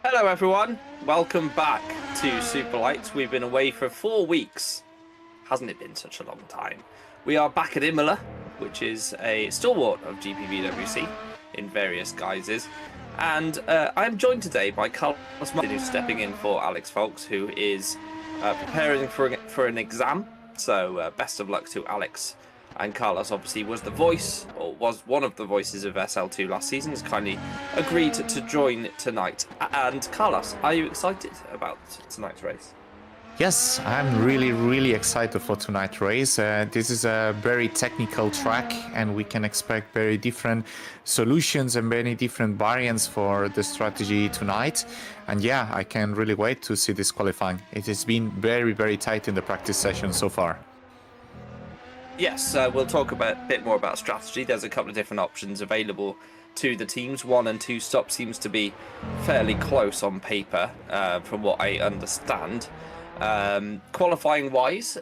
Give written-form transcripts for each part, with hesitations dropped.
Hello everyone, welcome back to Superlights. We've been away for 4 weeks. Hasn't it been such a long time? We are back at Imola, which is a stalwart of GPVWC in various guises. And I'm joined today by Carlos Martin, who's stepping in for Alex Folks, who is preparing for an exam. So best of luck to Alex. And Carlos obviously was the voice, or was one of the voices of SL2 last season, has kindly agreed to join tonight. And Carlos, are you excited about tonight's race? Yes, I'm really excited for tonight's race. This is a very technical track and we can expect very different solutions and many different variants for the strategy tonight. And yeah, I can really wait to see this qualifying. It has been very tight in the practice session so far. Yes, we'll talk a bit more about strategy. There's a couple of different options available to the teams. 1 and 2 stops seems to be fairly close on paper, from what I understand. Qualifying wise,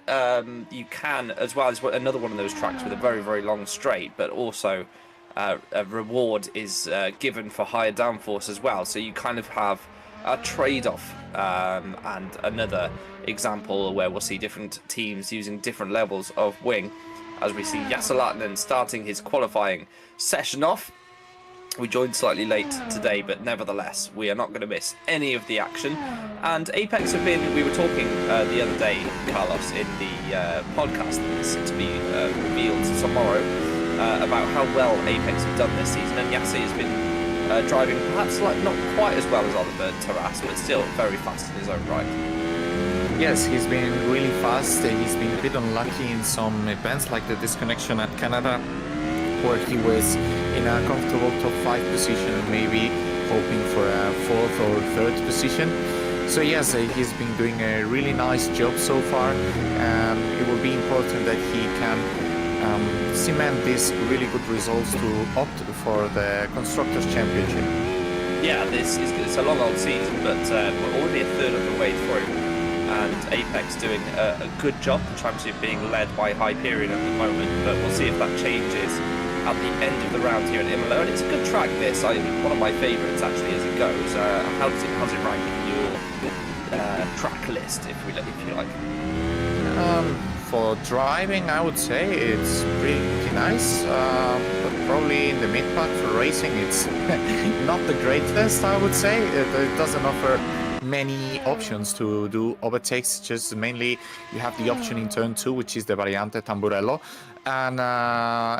you can, as well as another one of those tracks with a very long straight, but also a reward is given for higher downforce as well. So you kind of have a trade-off, and another example where we'll see different teams using different levels of wing, as we see Jesse Lahtinen starting his qualifying session off. We joined slightly late today, but nevertheless we are not going to miss any of the action. And Apex have been, we were talking the other day, Carlos, in the podcast that's to be revealed tomorrow, about how well Apex have done this season, and Jesse has been driving perhaps not quite as well as Oliver Taras, but still very fast in his own right. Yes, he's been really fast. He's been a bit unlucky in some events like the disconnection at Canada, where he was in a comfortable top 5 position, maybe hoping for a 4th or 3rd position. So yes, he's been doing a really nice job so far. It will be important that he can cement these really good results to opt for the Constructors' Championship. Yeah, it's a long old season, but we're already a third of the way through. And Apex doing a good job, the championship being led by Hyperion at the moment, but we'll see if that changes at the end of the round here at Imola. And it's a good track, this. One of my favourites actually as it goes. How's it rank in your track list, if you like? For driving, I would say it's pretty nice, but probably in the mid-pack for racing, it's not the greatest, I would say. It doesn't offer many options to do overtakes. Just mainly you have the option in turn 2, which is the Variante Tamburello, and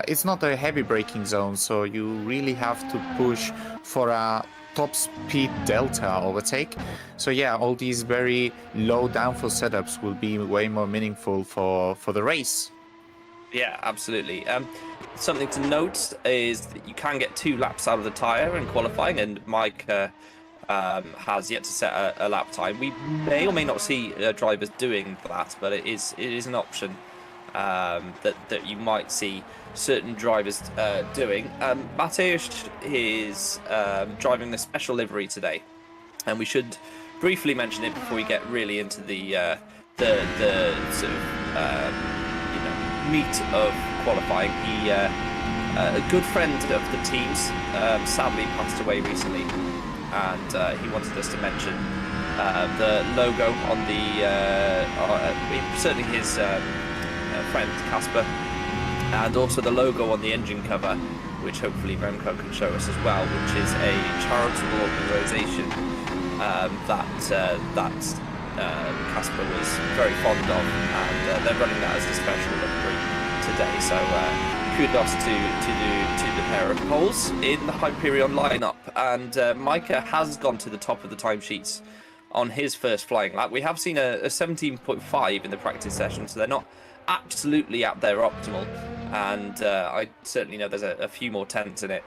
it's not a heavy braking zone, so you really have to push for a top speed delta overtake. So yeah, all these very low downforce setups will be way more meaningful for the race. Yeah, absolutely. Something to note is that you can get 2 laps out of the tyre in qualifying, and Mike has yet to set a lap time. We may or may not see drivers doing that, but it is an option that you might see certain drivers doing. Mateusz is driving the special livery today, and we should briefly mention it before we get really into the sort of meat of qualifying. He a good friend of the team's sadly passed away recently, and he wanted us to mention the logo on the certainly his friend Casper, and also the logo on the engine cover, which hopefully Remco can show us as well, which is a charitable organisation that Casper was very fond of, and they're running that as a special livery today. So kudos to the pair of poles in the Hyperion lineup. And Micah has gone to the top of the timesheets on his first flying lap. We have seen a 17.5 in the practice session, so they're not absolutely at their optimal. And I certainly know there's a few more tenths in it,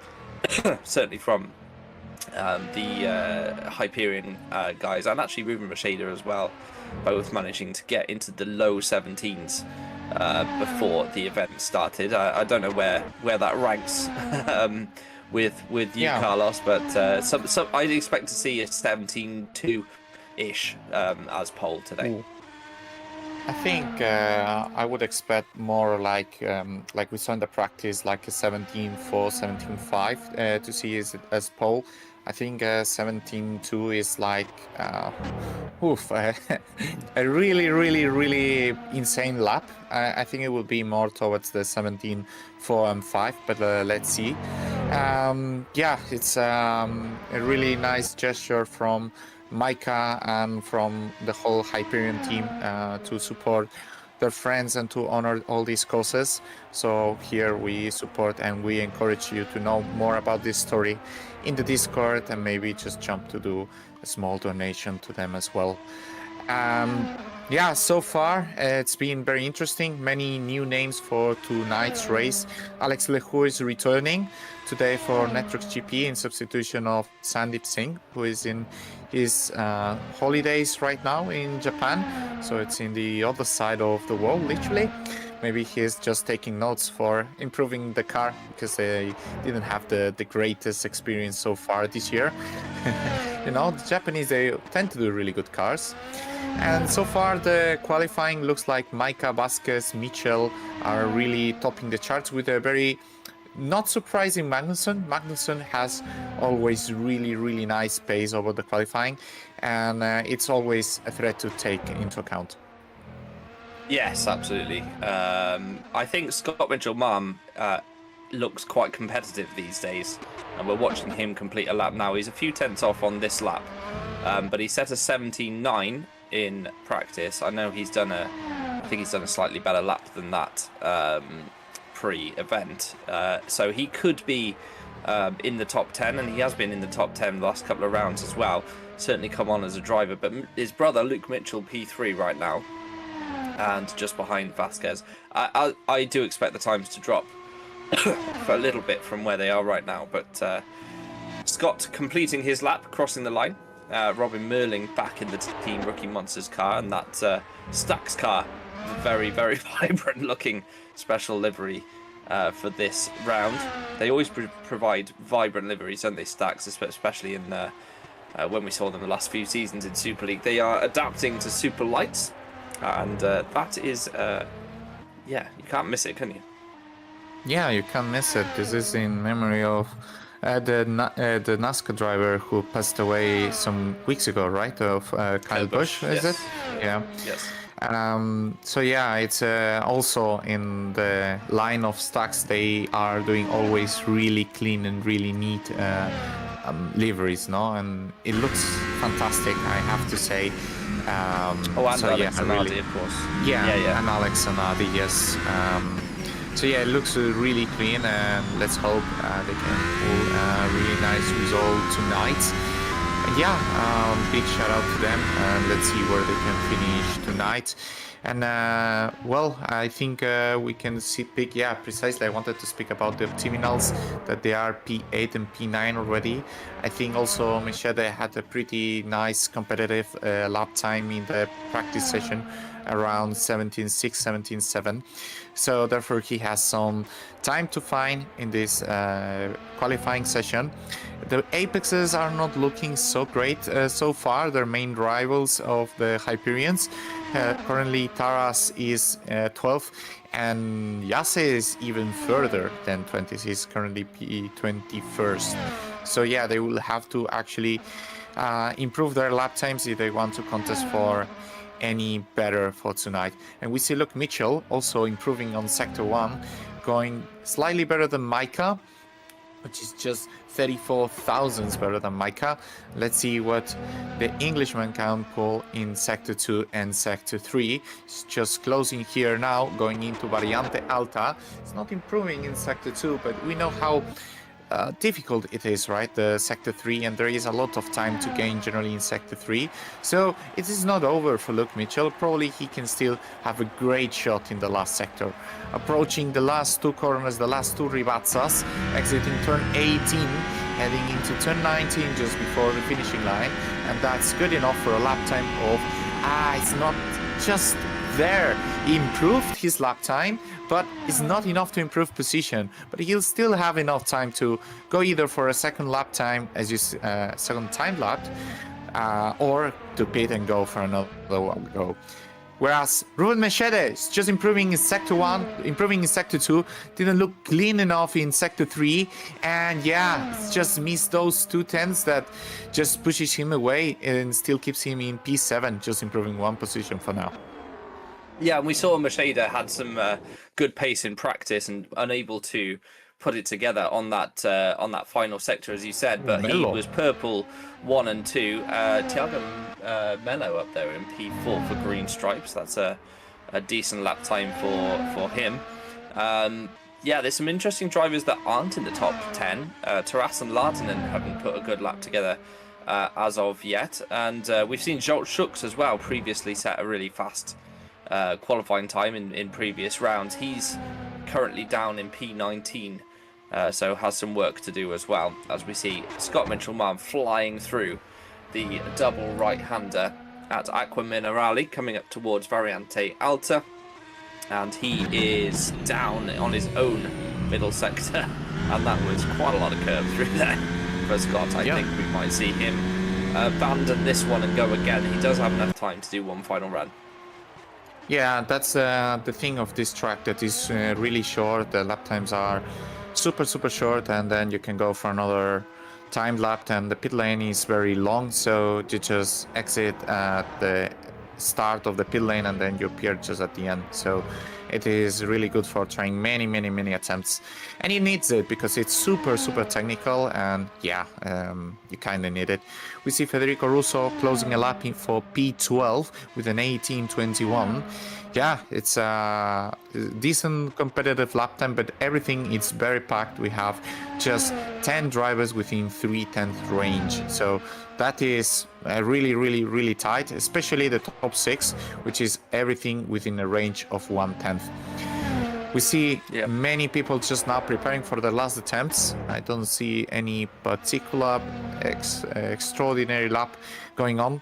certainly from the Hyperion guys, and actually Ruben Rashida as well, both managing to get into the low 17s before the event started. I don't know where that ranks with you, Carlos, but I'd expect to see a 17.2-ish as pole today. Ooh. I think I would expect more like we saw in the practice, like a 17.4, 17.5 to see as pole. I think 17.2 is like a really insane lap. I think it will be more towards the 17.4 and 5, but let's see. Yeah, it's a really nice gesture from Micah and from the whole Hyperion team to support their friends and to honor all these causes. So here we support and we encourage you to know more about this story in the Discord, and maybe just jump to do a small donation to them as well. Yeah, so far it's been very interesting. Many new names for tonight's race. Alex Lehoux is returning today for Netrox GP in substitution of Sandeep Singh, who is in his holidays right now in Japan. So it's in the other side of the world, literally. Maybe he's just taking notes for improving the car, because they didn't have the greatest experience so far this year. You know, the Japanese, they tend to do really good cars. And so far the qualifying looks like Micah, Vasquez, Mitchell are really topping the charts with a very not surprising Magnusson. Magnusson has always really nice pace over the qualifying, and it's always a threat to take into account. Yes, absolutely. I think Scott Mitchell-Mum looks quite competitive these days, and we're watching him complete a lap now. He's a few tenths off on this lap, but he set a 17.9 in practice. I know he's done I think he's done a slightly better lap than that pre-event, so he could be in the top 10, and he has been in the top 10 the last couple of rounds as well. Certainly come on as a driver, but his brother Luke Mitchell P3 right now, and just behind Vasquez. I do expect the times to drop for a little bit from where they are right now, but Scott completing his lap, crossing the line. Robin Merling back in the Team Rookie Monsters car, and that Stax car, very vibrant looking special livery for this round. They always provide vibrant liveries, don't they, Stax, especially in when we saw them the last few seasons in Super League. They are adapting to Superlights, and that is yeah, you can't miss it, can you? Yeah, you can't miss it. This is in memory of the NASCAR driver who passed away some weeks ago, right? Of Kyle Busch, is it? Yeah. Yes. So yeah, it's also in the line of Stax. They are doing always really clean and really neat liveries, no? And it looks fantastic, I have to say. And so, Alex and Adi, of course. Yeah, and Alex and Adi, yes. So yeah, it looks really clean, and let's hope they can pull a really nice result tonight. And yeah, big shout out to them, and let's see where they can finish tonight. And well, I think we can speak, yeah, precisely. I wanted to speak about the optiminals, that they are P8 and P9 already. I think also Machete had a pretty nice competitive lap time in the practice session, around 17.6, 17.7. So therefore he has some time to find in this qualifying session. The Apexes are not looking so great so far. They're main rivals of the Hyperions. Currently Taras is 12th and Yase is even further than 20th. He's currently P21st. So yeah, they will have to actually improve their lap times if they want to contest for any better for tonight. And we see, look, Mitchell also improving on Sector 1, going slightly better than Micah, which is just 34 thousandths better than Micah. Let's see what the Englishman can pull in Sector 2 and Sector 3. It's just closing here now, going into Variante Alta. It's not improving in Sector 2, but we know how difficult it is, right? The Sector 3, and there is a lot of time to gain generally in Sector 3. So it is not over for Luke Mitchell. Probably he can still have a great shot in the last sector. Approaching the last two corners, the last two ribazzas, exiting turn 18, heading into turn 19 just before the finishing line. And that's good enough for a lap time of, it's not just there. He improved his lap time, but it's not enough to improve position. But he'll still have enough time to go either for a second lap time, as you second time lap, or to pit and go for another one go. Whereas Ruben Machete is just improving in Sector 1, improving in Sector 2, didn't look clean enough in Sector 3, and yeah, it's just missed those 2 tenths that just pushes him away and still keeps him in P7, just improving one position for now. Yeah, and we saw Macheda had some good pace in practice and unable to put it together on that final sector, as you said. But he was purple 1 and 2. Thiago Mello up there in P4 for green stripes. That's a decent lap time for him. Yeah, there's some interesting drivers that aren't in the top 10. Taras and Lardinen haven't put a good lap together as of yet. And we've seen Jolt Schux as well previously set a really fast qualifying time in previous rounds. He's currently down in P19, so has some work to do as well, as we see Scott Mitchell-Mann flying through the double right-hander at Aqua Minerale, coming up towards Variante Alta, and he is down on his own middle sector, and that was quite a lot of curve through there for Scott. I think we might see him abandon this one and go again. He does have enough time to do one final run. Yeah, that's the thing of this track, that is really short. The lap times are super short, and then you can go for another time lap, and the pit lane is very long, so you just exit at the start of the pit lane and then you appear just at the end. So it is really good for trying many attempts, and he needs it because it's super technical, and yeah, you kind of need it. We see Federico Russo closing a lap in for P12 with an 18:21. Yeah, it's a decent competitive lap time, but everything is very packed. We have just 10 drivers within 3/10 range, so that is really tight, especially the top 6, which is everything within a range of 1/10. We see many people just now preparing for the last attempts. I don't see any particular extraordinary lap going on,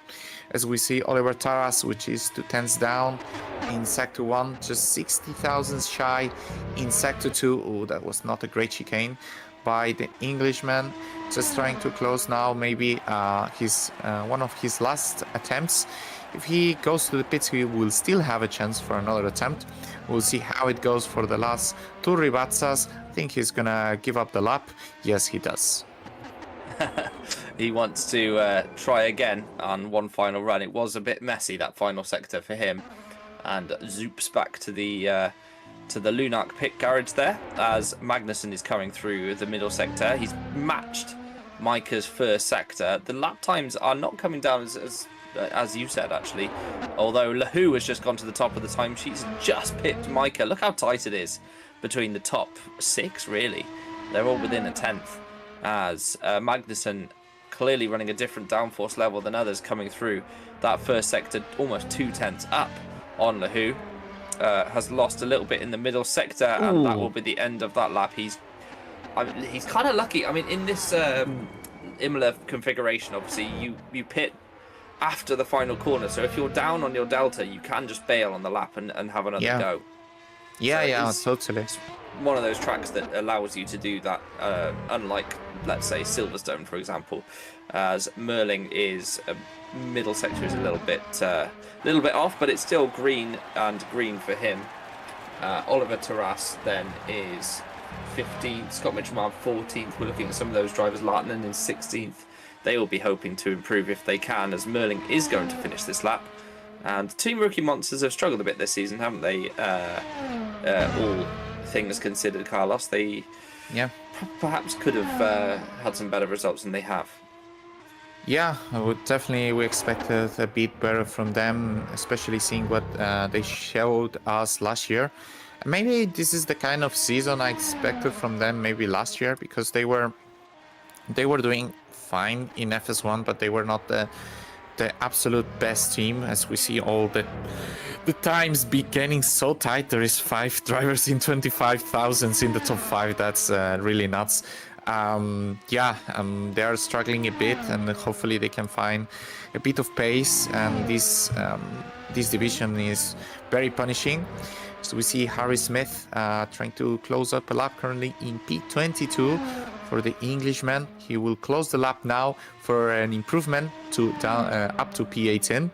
as we see Oliver Taras, which is 2 tenths down in Sector 1, just 60 thousandths shy in Sector 2. Oh, that was not a great chicane by the Englishman, just trying to close now, maybe his one of his last attempts. If he goes to the pits, he will still have a chance for another attempt. We'll see how it goes for the last 2 ribazzas. I think he's gonna give up the lap. Yes, he does. He wants to try again on one final run. It was a bit messy, that final sector for him, and zoops back to the Lunark pit garage there as Magnussen is coming through the middle sector. He's matched Micah's first sector. The lap times are not coming down as you said, actually, although Lahu has just gone to the top of the timesheets and just pipped Micah. Look how tight it is between the top 6, really. They're all within a tenth, as Magnussen clearly running a different downforce level than others, coming through that first sector almost 2 tenths up on Lahu. Has lost a little bit in the middle sector, and that will be the end of that lap. He's kind of lucky. I mean, in this Imola configuration, obviously you pit after the final corner, so if you're down on your delta, you can just bail on the lap and have another go. Yeah, So totally. it's one of those tracks that allows you to do that, unlike, let's say, Silverstone, for example, as Merling is middle sector is a little bit off, but it's still green for him. Oliver Taras then is 15th, Scott Mitchell 14th. We're looking at some of those drivers. Lartinen in 16th. They will be hoping to improve if they can, as Merling is going to finish this lap. And Team Rookie Monsters have struggled a bit this season, haven't they? All things considered, Carlos. They perhaps could have had some better results than they have. Yeah, we expected a bit better from them, especially seeing what they showed us last year. Maybe this is the kind of season I expected from them maybe last year, because they were doing fine in FS1, but they were not the absolute best team, as we see all the times be getting so tight. There is 5 drivers in 25,000 in the top 5. That's really nuts. They are struggling a bit, and hopefully they can find a bit of pace. And this division is very punishing. So we see Harry Smith trying to close up a lap, currently in P22 for the Englishman. He will close the lap now for an improvement to up to P18.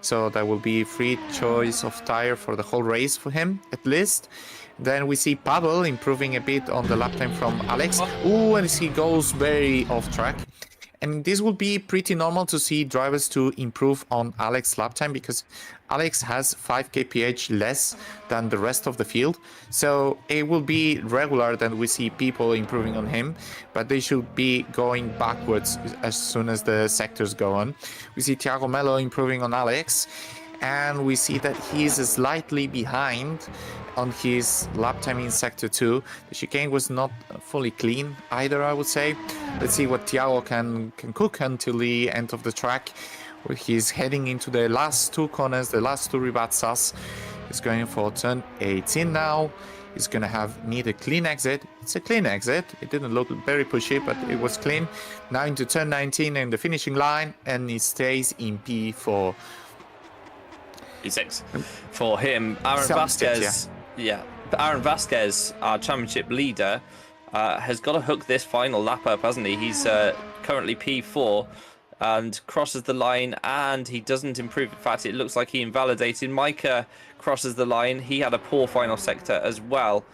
So that will be free choice of tire for the whole race for him, at least. Then we see Pavel improving a bit on the lap time from Alex. And he goes very off track. And this will be pretty normal to see drivers to improve on Alex's lap time, because Alex has 5 kph less than the rest of the field. So it will be regular that we see people improving on him, but they should be going backwards as soon as the sectors go on. We see Thiago Melo improving on Alex, and we see that he's slightly behind on his lap time in sector 2. The chicane was not fully clean either, I would say. Let's see what Thiago can cook until the end of the track, where he's heading into the last 2 corners, the last 2 ribazzas. He's going for turn 18 now. He's gonna need a clean exit. It's a clean exit. It didn't look very pushy, but it was clean. Now into turn 19 and the finishing line, and he stays in P4. P6 for him. Aaron Vasquez. Yeah, Aaron Vasquez, our championship leader, has got to hook this final lap up, hasn't he? He's currently P4 and crosses the line, and he doesn't improve. In fact, it looks like he invalidated. Micah crosses the line. He had a poor final sector as well,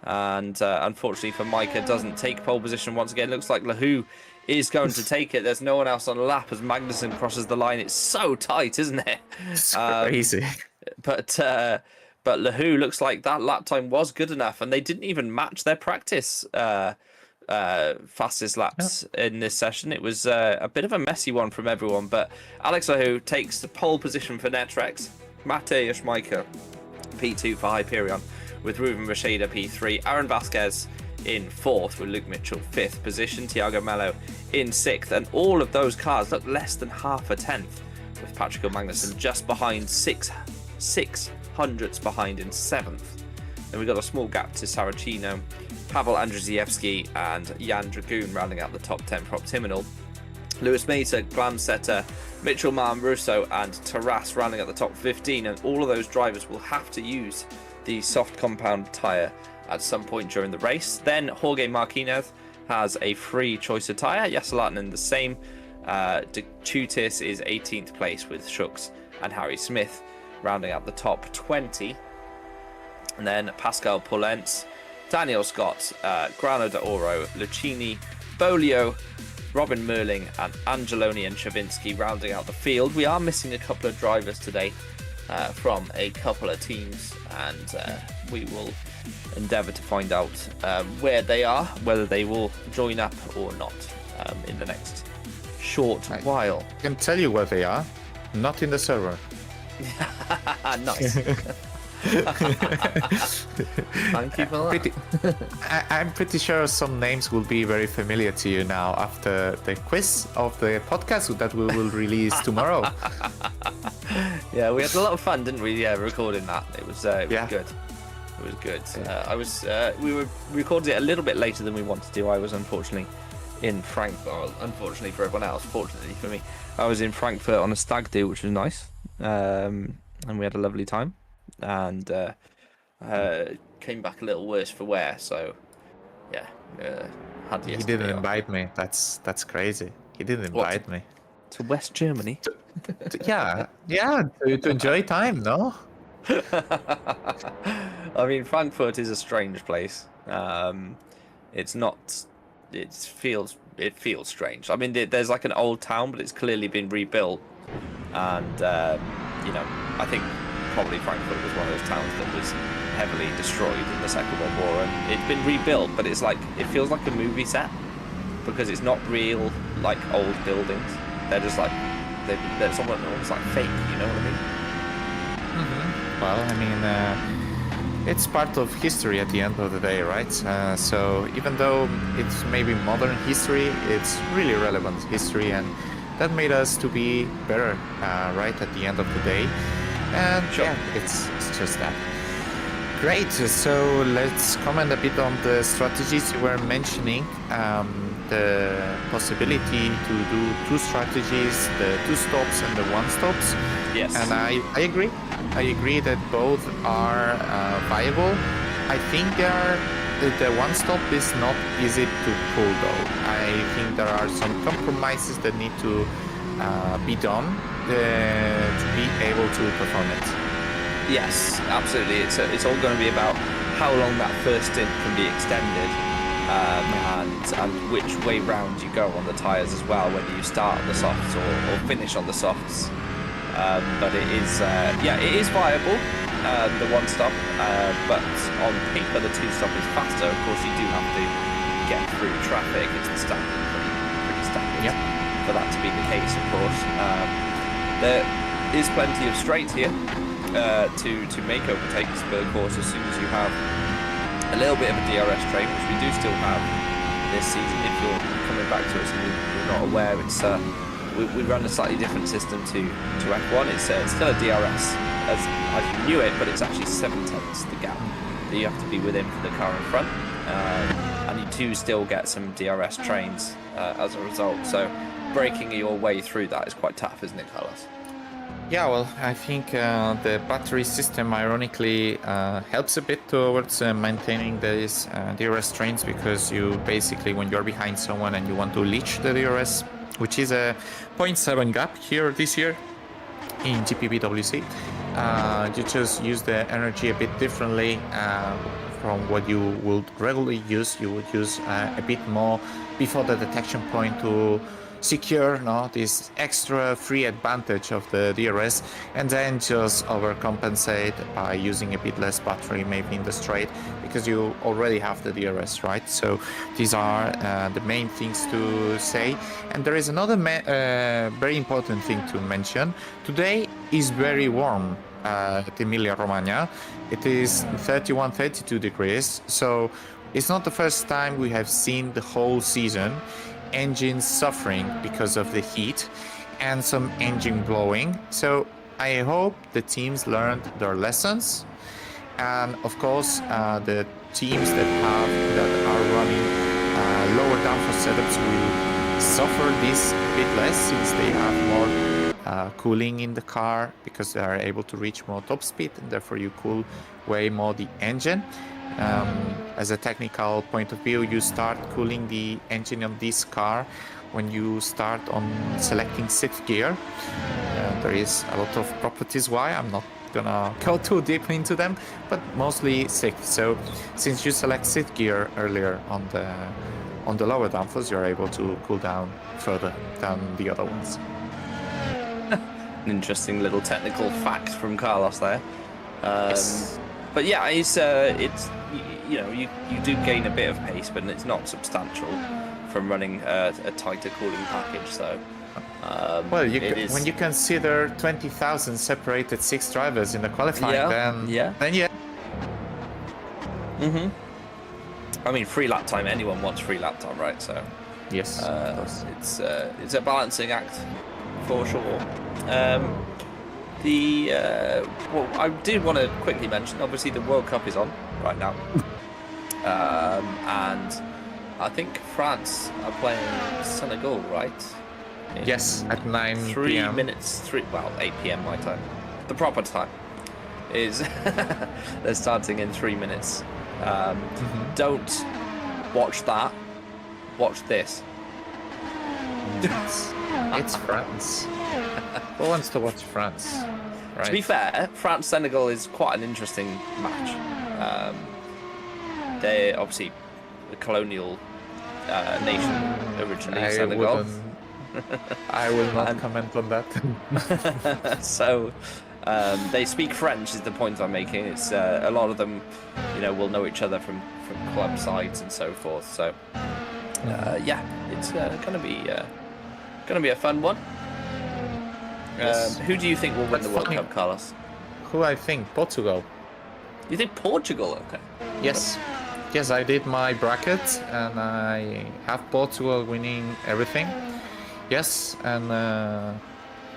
and unfortunately for Micah, doesn't take pole position once again. Looks like Lahu is going to take it. There's no one else on the lap as Magnussen crosses the line. It's so tight, isn't it? It's crazy. But Lahu looks like that lap time was good enough, and they didn't even match their practice fastest laps in this session. It was a bit of a messy one from everyone, but Alex Lahu takes the pole position for Netrex. Matej Schmeichel, P2 for Hyperion, with Ruben Rashida P3. Aaron Vasquez in 4th, with Luke Mitchell 5th position. Thiago Melo in 6th, and all of those cars look less than half a tenth, with Patrick Magnussen just behind 6 hundredths behind in 7th. Then we've got a small gap to Saracino, Pavel Andrzejewski and Jan Dragoon rounding out the top 10 for Optiminal. Lewis Mesa, Glamsetter, Mitchell Marm, Russo and Taras rounding out the top 15, and all of those drivers will have to use the soft compound tyre at some point during the race. Then Jorge Marquinez has a free choice of tyre, Jesse Lahtinen the same. De Chutis is 18th place with Schucks and Harry Smith rounding out the top 20. And then Pascal Polentz, Daniel Scott, Grano de Oro, Lucchini, Bolio, Robin Merling and Angeloni and Chavinsky rounding out the field. We are missing a couple of drivers today from a couple of teams, and we will endeavour to find out where they are, whether they will join up or not in the next short while. I can tell you where they are. Not in the server. Nice. Thank you for that. I'm pretty sure some names will be very familiar to you now after the quiz of the podcast that we will release tomorrow. Yeah, we had a lot of fun, didn't we? Yeah, recording that. It was good. It was good. We were recording it a little bit later than we wanted to. I was unfortunately in Frankfurt. Well, unfortunately for everyone else, fortunately for me, I was in Frankfurt on a stag do, which was nice. And we had a lovely time. And came back a little worse for wear. So, yeah, had He didn't invite me. That's crazy. He didn't invite me. To West Germany. Yeah, to enjoy time, no? I mean, Frankfurt is a strange place. It's not. It feels strange. I mean, there's like an old town, but it's clearly been rebuilt. And you know, I think probably Frankfurt was one of those towns that was heavily destroyed in the Second World War, and it's been rebuilt. But it's like it feels like a movie set because it's not real like old buildings. They're just like they're somewhat almost like fake. You know what I mean? Well, I mean, it's part of history at the end of the day, right? So even though it's maybe modern history, it's really relevant history, and that made us to be better, right, at the end of the day. And Sure. yeah, it's just that. Great. So let's comment a bit on the strategies you were mentioning. The possibility to do two strategies, the two stops and the one stops. Yes. And I agree. I agree that both are viable. I think the one stop is not easy to pull though. I think there are some compromises that need to be done to be able to perform it. Yes, absolutely. It's all going to be about how long that first stint can be extended, and which way round you go on the tyres as well, whether you start on the softs or finish on the softs. But it is viable, the one stop. But on paper, the two stop is faster. Of course, you do have to get through traffic. It's the standard, pretty standard for that to be the case. Of course, there is plenty of straight here. To make overtakes, but of course as soon as you have a little bit of a DRS train, which we do still have this season, if you're coming back to us and you're not aware, it's we run a slightly different system to F1. It's still a DRS as you knew it, but it's actually 7/10 the gap that you have to be within for the car in front, and you do still get some DRS trains as a result, so breaking your way through that is quite tough, isn't it, Carlos? Yeah, well, I think the battery system ironically helps a bit towards maintaining these DRS trains, because you basically, when you're behind someone and you want to leach the DRS, which is a 0.7 gap here this year in GPVWC, you just use the energy a bit differently from what you would regularly use. You would use a bit more before the detection point to secure this extra free advantage of the DRS, and then just overcompensate by using a bit less battery maybe in the straight, because you already have the DRS, right? So these are the main things to say. And there is another very important thing to mention. Today is very warm at Emilia Romagna. It is 31-32 degrees, so it's not the first time we have seen the whole season engines suffering because of the heat and some engine blowing. So I hope the teams learned their lessons, and of course the teams that are running lower downforce setups will suffer this a bit less, since they have more cooling in the car, because they are able to reach more top speed, and therefore you cool way more the engine. As a technical point of view, you start cooling the engine on this car when you start on selecting 6th gear. There is a lot of properties why, I'm not gonna go too deep into them, but mostly 6th. So since you select 6th gear earlier on the lower downforce, you're able to cool down further than the other ones. An interesting little technical fact from Carlos there. Yes. But yeah, it's you know, you do gain a bit of pace, but it's not substantial from running a tighter cooling package. So Well, it is... when you consider 20,000 separated 6 drivers in the qualifying, then yeah. I mean, free lap time. Anyone wants free lap time, right? So yes, it's a balancing act for sure. Well, I did want to quickly mention. Obviously, the World Cup is on right now, and I think France are playing Senegal, right? Yes, at 9 3 p.m. minutes, 8 p.m. my time. The proper time is they're starting in 3 minutes. Don't watch that. Watch this. It's France. Who wants to watch France? Right. To be fair, France-Senegal is quite an interesting match. They're obviously a colonial nation originally, Senegal. I will not comment on that. So they speak French is the point I'm making. It's a lot of them, will know each other from club sides and so forth. So yeah, it's gonna be a fun one. Yes. Who do you think will win the World Cup, Carlos? Who I think? Portugal. You think Portugal? Okay. Yes. Yes, I did my bracket and I have Portugal winning everything. Yes, and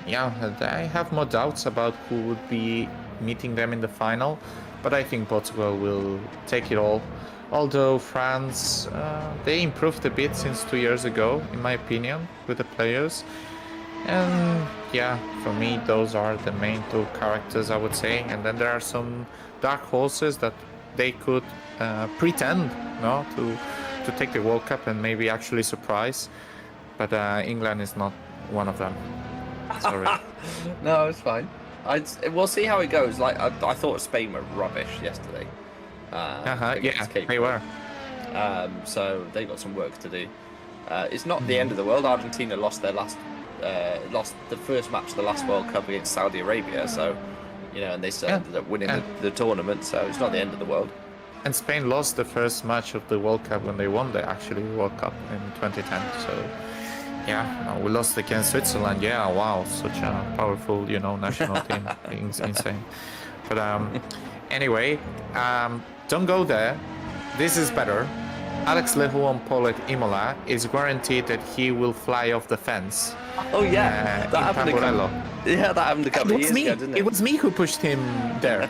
yeah, I have more doubts about who would be meeting them in the final, but I think Portugal will take it all. Although France, they improved a bit since 2 years ago, in my opinion, with the players. And yeah, for me, those are the main 2 characters, I would say. And then there are some dark horses that they could pretend to take the World Cup and maybe actually surprise. But England is not one of them. Sorry. No, it's fine. We'll see how it goes. Like I thought Spain were rubbish yesterday. Yeah, they were. So they got some work to do. It's not the end of the world. Argentina lost their lost the first match of the last World Cup against Saudi Arabia. So and they still ended up winning the tournament. So it's not the end of the world. And Spain lost the first match of the World Cup when they won the World Cup in 2010. So yeah, we lost against Switzerland. Yeah, wow, such a powerful national team. It's insane. But anyway, don't go there. This is better. Alex Lehoux on pole at Imola is guaranteed that he will fly off the fence. Oh yeah, that happened a couple of years ago, didn't it? It was me who pushed him there.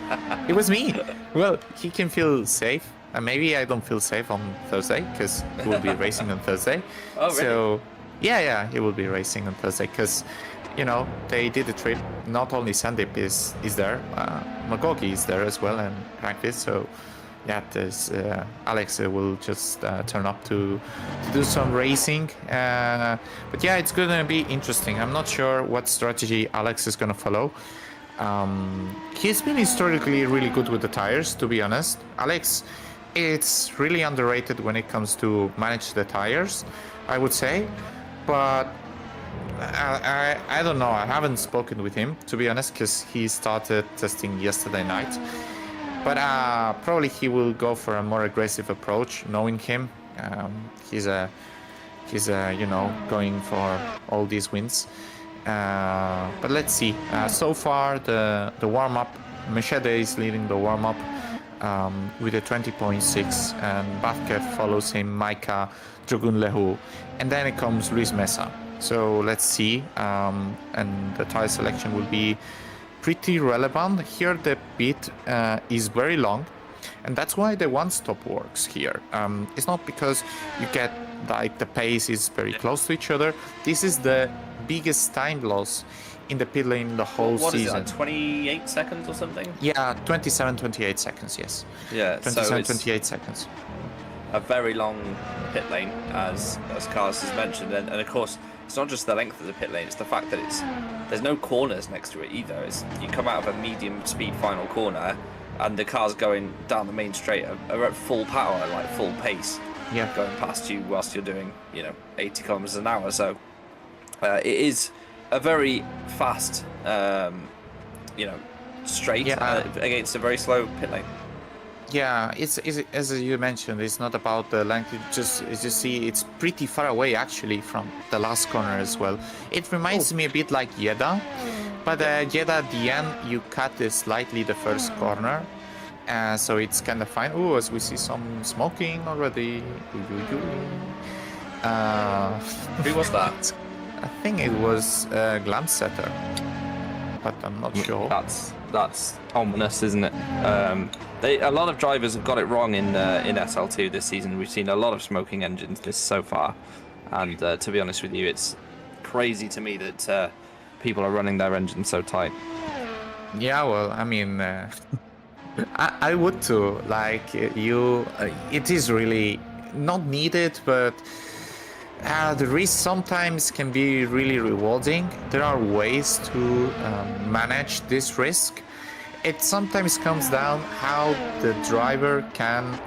It was me. Well, he can feel safe. And maybe I don't feel safe on Thursday because he will be racing on Thursday. Oh, really? So yeah, he will be racing on Thursday because they did the trip. Not only Sandip is there, Magogi is there as well and practice. So yeah, there's Alex will just turn up to do some racing. But yeah, it's gonna be interesting. I'm not sure what strategy Alex is gonna follow. He's been historically really good with the tires, to be honest. Alex, it's really underrated when it comes to manage the tires, I would say. But I don't know. I haven't spoken with him, to be honest, because he started testing yesterday night. But probably he will go for a more aggressive approach, knowing him. He's going for all these wins. But let's see. So far, the warm-up, Mechede is leading the warm-up with a 20.6, and Basket follows him, Maika, Drogun Lehoux, and then it comes Luis Mesa. So let's see. And the tire selection will be pretty relevant. Here the pit is very long, and that's why the one-stop works here. It's not because you get the pace is very close to each other. This is the biggest time loss in the pit lane the whole season. Is it, like 28 seconds or something? Yeah, 27-28 seconds, yes. Yeah, 27-28 seconds. A very long pit lane, as Carlos has mentioned, and of course it's not just the length of the pit lane, it's the fact that there's no corners next to it either. You come out of a medium speed final corner and the cars going down the main straight are at full power, like full pace, going past you whilst you're doing 80 kilometers an hour. So it is a very fast straight against a very slow pit lane. Yeah, it's as you mentioned, it's not about the length. It just as you see, it's pretty far away actually from the last corner as well. It reminds me a bit like Jeddah, but Jeddah at the end you cut it slightly the first corner, so it's kind of fine. Oh, as we see some smoking already. Who was that? I think it was Glance Setter, but I'm not sure. That's ominous, isn't it? A lot of drivers have got it wrong in SL2 this season. We've seen a lot of smoking engines this so far, and to be honest with you, it's crazy to me that people are running their engines so tight. Yeah, well, I mean, I would too. Like it is really not needed, but the risk sometimes can be really rewarding. There are ways to manage this risk. It sometimes comes down how the driver can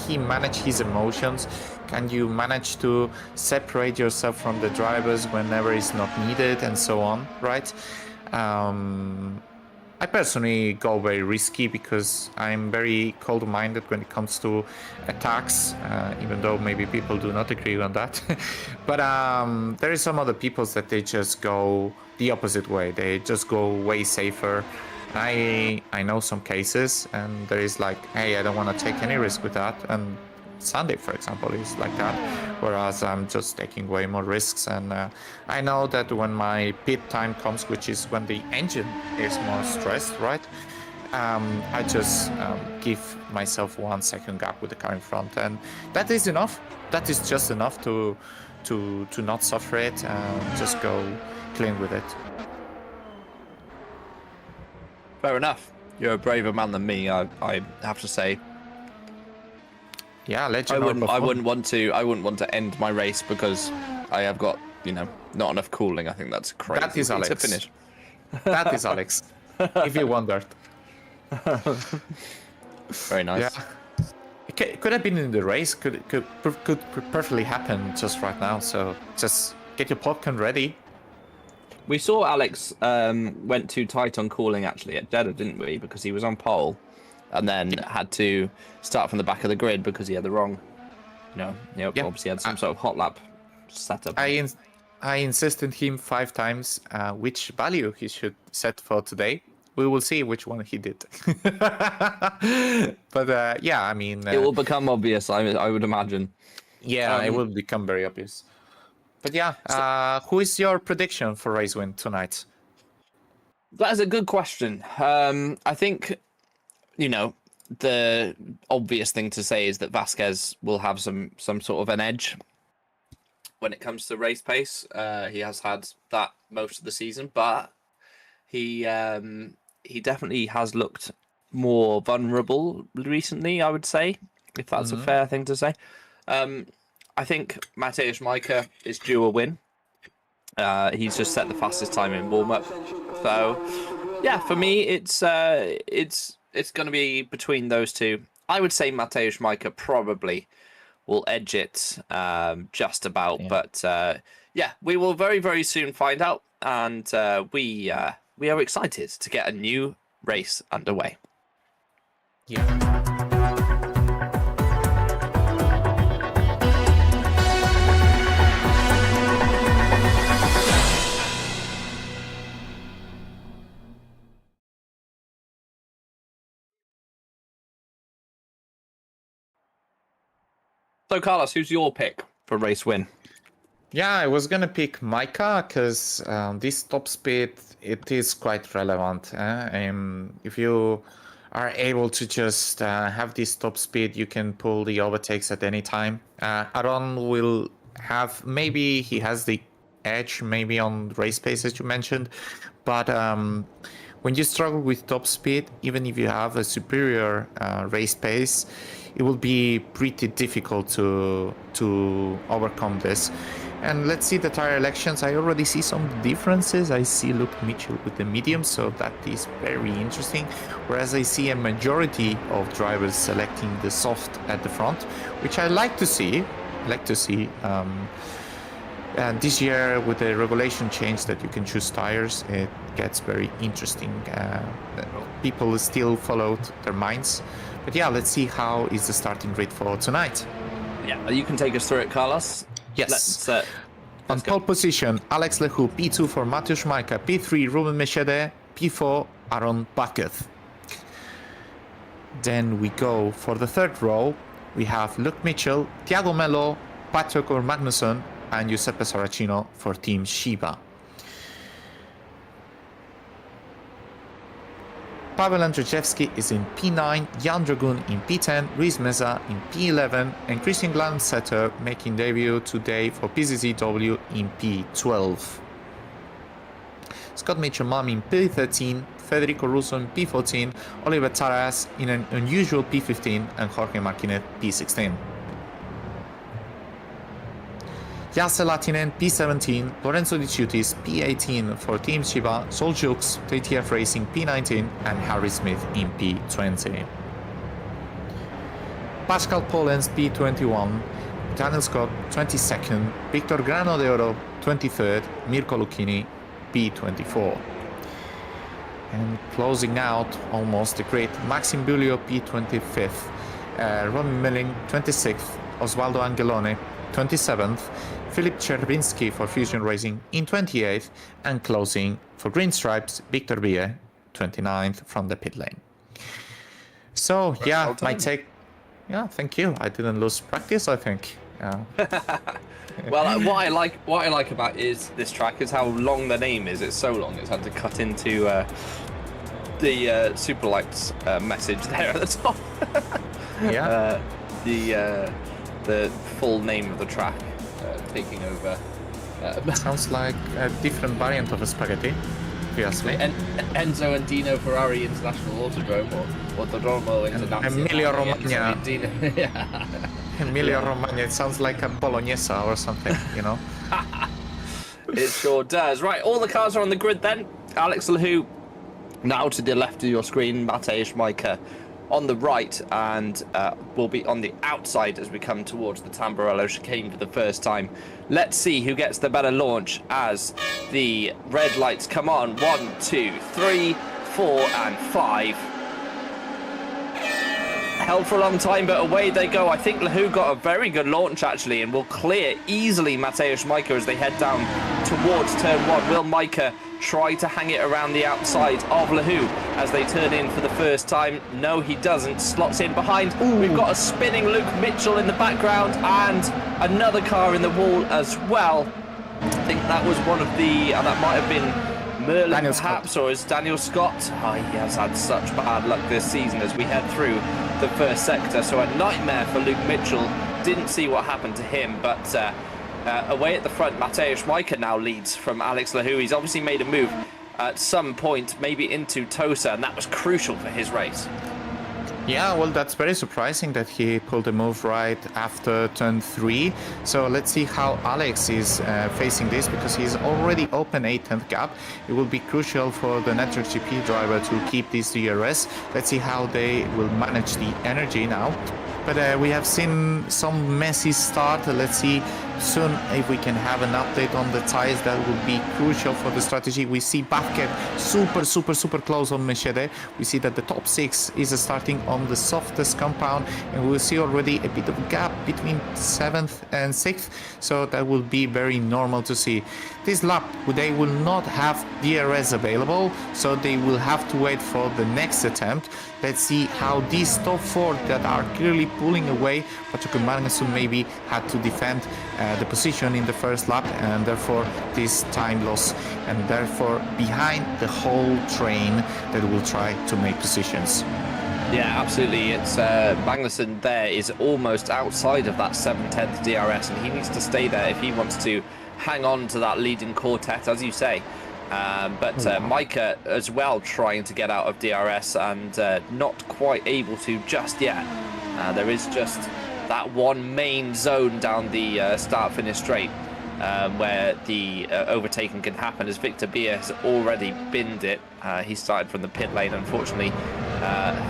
he manage his emotions? Can you manage to separate yourself from the drivers whenever it's not needed and so on, right? I personally go very risky because I'm very cold-minded when it comes to attacks, even though maybe people do not agree on that. But there is some other people that they just go the opposite way. They just go way safer. I know some cases, and there is like, hey, I don't want to take any risk with that. And Sunday, for example, is like that, whereas I'm just taking way more risks. And I know that when my pit time comes, which is when the engine is more stressed, right, I just give myself 1 second gap with the car in front, and that is enough. That is just enough to not suffer it and just go clean with it. Fair enough. You're a braver man than me, I have to say. Yeah, I wouldn't want to end my race because I have got, not enough cooling. I think that's crazy. That is Alex. To finish. That is Alex. If you wondered. Very nice. Yeah. It could have been in the race. Could perfectly happen just right now. So just get your popcorn ready. We saw Alex went too tight on cooling actually at Jeddah, didn't we? Because he was on pole. And then had to start from the back of the grid because he had the wrong, obviously had some sort of hot lap setup. I insisted him 5 times which value he should set for today. We will see which one he did. But yeah, I mean... it will become obvious, I would imagine. Yeah, it will become very obvious. But yeah, who is your prediction for race win tonight? That is a good question. I think... the obvious thing to say is that Vasquez will have some sort of an edge when it comes to race pace. He has had that most of the season, but he definitely has looked more vulnerable recently, I would say, if that's a fair thing to say. I think Mateusz Majka is due a win. He's just set the fastest time in warm-up. So, yeah, for me, it's going to be between those two. I would say Mateusz Majka probably will edge it just about. Yeah. But yeah, we will very, very soon find out. And we are excited to get a new race underway. Yeah. So, Carlos, who's your pick for race win? Yeah, I was going to pick Majka because this top speed, it is quite relevant. If you are able to just have this top speed, you can pull the overtakes at any time. Aaron will have, maybe he has the edge, maybe on race pace, as you mentioned. But when you struggle with top speed, even if you have a superior race pace, it will be pretty difficult to overcome this. And let's see the tire elections. I already see some differences. I see Luke Mitchell with the medium, so that is very interesting. Whereas I see a majority of drivers selecting the soft at the front, which I like to see. And this year, with the regulation change that you can choose tires, it gets very interesting. People still followed their minds, But yeah, let's see how is the starting grid for tonight. Yeah, you can take us through it, Carlos. Yes. Let's On go. pole position, Alex Lehoux, P2 for Mateusz Majka, P3 Ruben Meshede, P4 Aaron Bucketh. Then we go for the third row. We have Luke Mitchell, Thiago Melo, Patrick Magnusson, and Giuseppe Saracino for Team Shiba. Pavel Andrzejewski is in P9, Jan Dragun in P10, Ruiz Meza in P11, and Christian Glansetter making debut today for PZZW in P12. Scott Mitchell-Mum in P13, Federico Russo in P14, Oliver Taras in an unusual P15, and Jorge Marquinez P16. Jase Latinen P17, Lorenzo Di Ciutis P18 for Team Shiba, Sol Jux, TTF Racing P19, and Harry Smith in P20. Pascal Pollens P21, Daniel Scott 22nd, Victor Grano de Oro 23rd, Mirko Lucchini P24. And closing out almost the grid, Maxim Bulio P25th, Roman Milling 26th, Osvaldo Angelone 27th, Filip Czerwinski for Fusion Racing in 28th, and closing for Green Stripes, Victor Bie 29th from the pit lane. So yeah, my take. Yeah, thank you. I didn't lose practice, I think. Yeah. Well, what I like about this track is how long the name is. It's so long. It's had to cut into the Superlights message there at the top. Yeah. The full name of the track taking over. Sounds like a different variant of a spaghetti, if you ask me. Enzo and Dino Ferrari International Autodrome, or Autodromo Internazionale. Emilia Romagna. Yeah. Emilia Romagna, it sounds like a Bolognese or something, you know? It sure does. Right, all the cars are on the grid then. Alex Lehoux now to the left of your screen, Mateusz Majka on the right, and will be on the outside as we come towards the Tamburello chicane for the first time. Let's see who gets the better launch as the red lights come on. 1, 2, 3, 4, and 5. Held for a long time, but away they go. I think Lehoux got a very good launch actually, and will clear easily Mateusz Majka as they head down towards turn 1. Will Majka try to hang it around the outside of Lehoux as they turn in for the first time? No, he doesn't. Slots in behind. Ooh. We've got a spinning Luke Mitchell in the background and another car in the wall as well. I think that was one of the, that might have been Merlin Daniel perhaps, Scott. or is Daniel Scott? Oh, he has had such bad luck this season as we head through the first sector. So a nightmare for Luke Mitchell. Didn't see what happened to him, but away at the front, Mateusz Majka now leads from Alex Lehoux. He's obviously made a move at some point, maybe into Tosa, and that was crucial for his race. Yeah, well, that's very surprising that he pulled a move right after turn 3. So let's see how Alex is facing this, because he's already open 8th gap. It will be crucial for the Network GP driver to keep this DRS. Let's see how they will manage the energy now. But we have seen some messy start. Let's see soon if we can have an update on the tires. That will be crucial for the strategy. We see Bafket super close on Meshede. We see that the top 6 is starting on the softest compound, and we'll see already a bit of a gap between 7th and 6th. So that will be very normal to see. This lap, they will not have DRS available, so they will have to wait for the next attempt. Let's see how these top 4 that are clearly pulling away. Patrick Magnusson maybe had to defend the position in the first lap, and therefore this time loss, and therefore behind the whole train that will try to make positions. Yeah, absolutely. It's Magnusson there is almost outside of that 7/10 DRS, and he needs to stay there if he wants to hang on to that leading quartet, as you say. But Majka as well trying to get out of DRS and not quite able to just yet. There is just that one main zone down the start-finish straight where the overtaking can happen, as Victor Bia has already binned it. He started from the pit lane, unfortunately,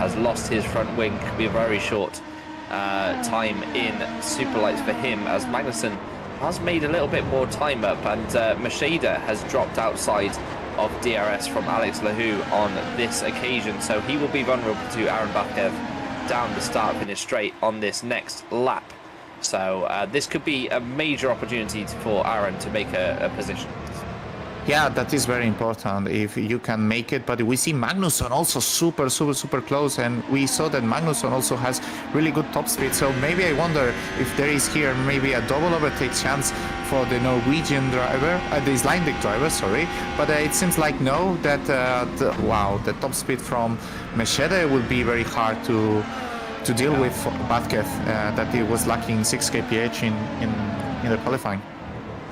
has lost his front wing. Could be a very short time in Superlights for him, as Magnusson has made a little bit more time up, and Macheda has dropped outside of DRS from Alex Lehoux on this occasion, so he will be vulnerable to Aaron Bachev down the start-finish straight on this next lap. So this could be a major opportunity for Aaron to make a position. Yeah, that is very important if you can make it. But we see Magnusson also super close, and we saw that Magnusson also has really good top speed. So maybe I wonder if there is here maybe a double overtake chance for the Norwegian driver, the Icelandic driver, sorry. But it seems like no, that the top speed from Machete will be very hard to deal with Vázquez, that he was lacking 6 kph in the qualifying.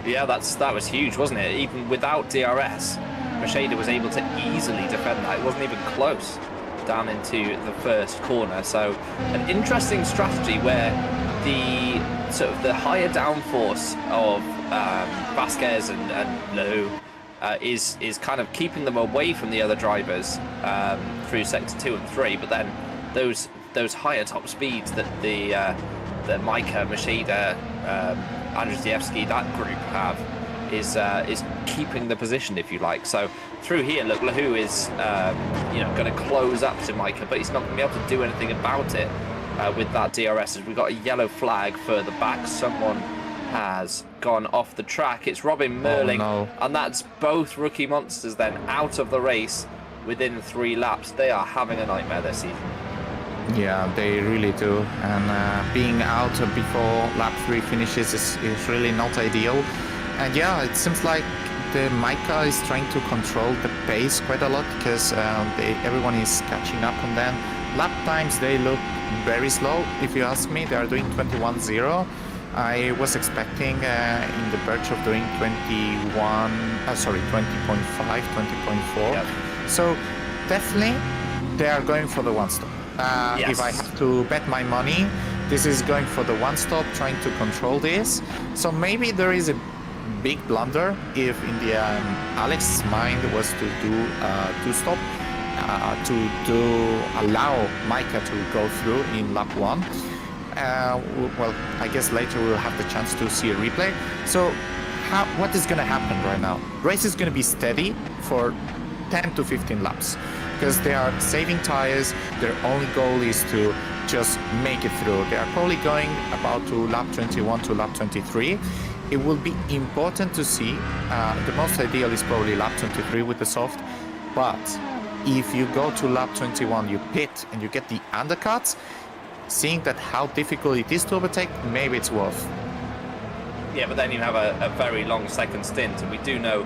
Yeah, that was huge, wasn't it? Even without DRS, Macheda was able to easily defend that. It wasn't even close down into the first corner. So an interesting strategy where the sort of the higher downforce of Vázquez and Lou is kind of keeping them away from the other drivers through sector 2 and 3. But then those higher top speeds that the Micah, Macheda, Andrzejewski, that group have is keeping the position, if you like. So through here, look, Lahu is going to close up to Micah, but he's not going to be able to do anything about it with that DRS. As we've got a yellow flag further back, someone has gone off the track. It's Robin Merling, and that's both rookie monsters then out of the race within 3 laps. They are having a nightmare this season. Yeah, they really do, and being out before lap 3 finishes is really not ideal. And yeah, it seems like the Micah is trying to control the pace quite a lot, because everyone is catching up on them. Lap times, they look very slow, if you ask me. They are doing 21.0. I was expecting in the verge of doing 20.5, 20.4. Yep. So definitely they are going for the one stop. Yes. If I have to bet my money, this is going for the one stop, trying to control this. So maybe there is a big blunder if in the Alex's mind was to do two stop, to allow Micah to go through in lap 1. Well, I guess later we'll have the chance to see a replay. So what is going to happen right now? Race is going to be steady for 10 to 15 laps, because they are saving tires. Their only goal is to just make it through. They are probably going about to lap 21 to lap 23. It will be important to see. The most ideal is probably lap 23 with the soft, but if you go to lap 21, you pit and you get the undercuts, seeing that how difficult it is to overtake, maybe it's worth. Yeah, but then you have a very long second stint, and we do know,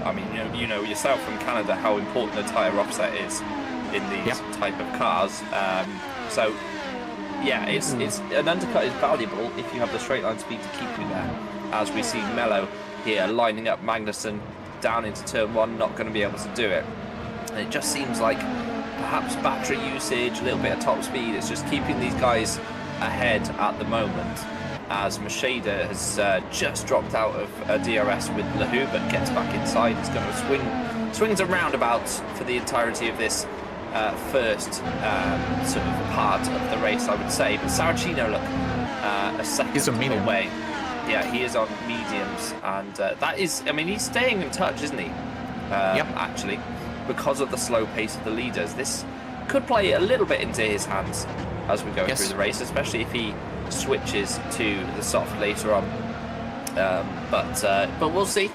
I mean, you know yourself from Canada how important the tyre offset is in these type of cars. So, yeah, it's an undercut is valuable if you have the straight line speed to keep you there. As we see Mello here lining up Magnussen down into turn 1, not going to be able to do it. And it just seems like perhaps battery usage, a little bit of top speed, it's just keeping these guys ahead at the moment. As Macheda has just dropped out of a DRS with Lahu, but gets back inside. He's going to swings a roundabout for the entirety of this first sort of part of the race, I would say. But Saracino, look, a second He's a medium. away. Yeah, he is on mediums, and that is, I mean, he's staying in touch, isn't he? Actually, because of the slow pace of the leaders. This could play a little bit into his hands as we go through the race, especially if he switches to the soft later on. But we'll see.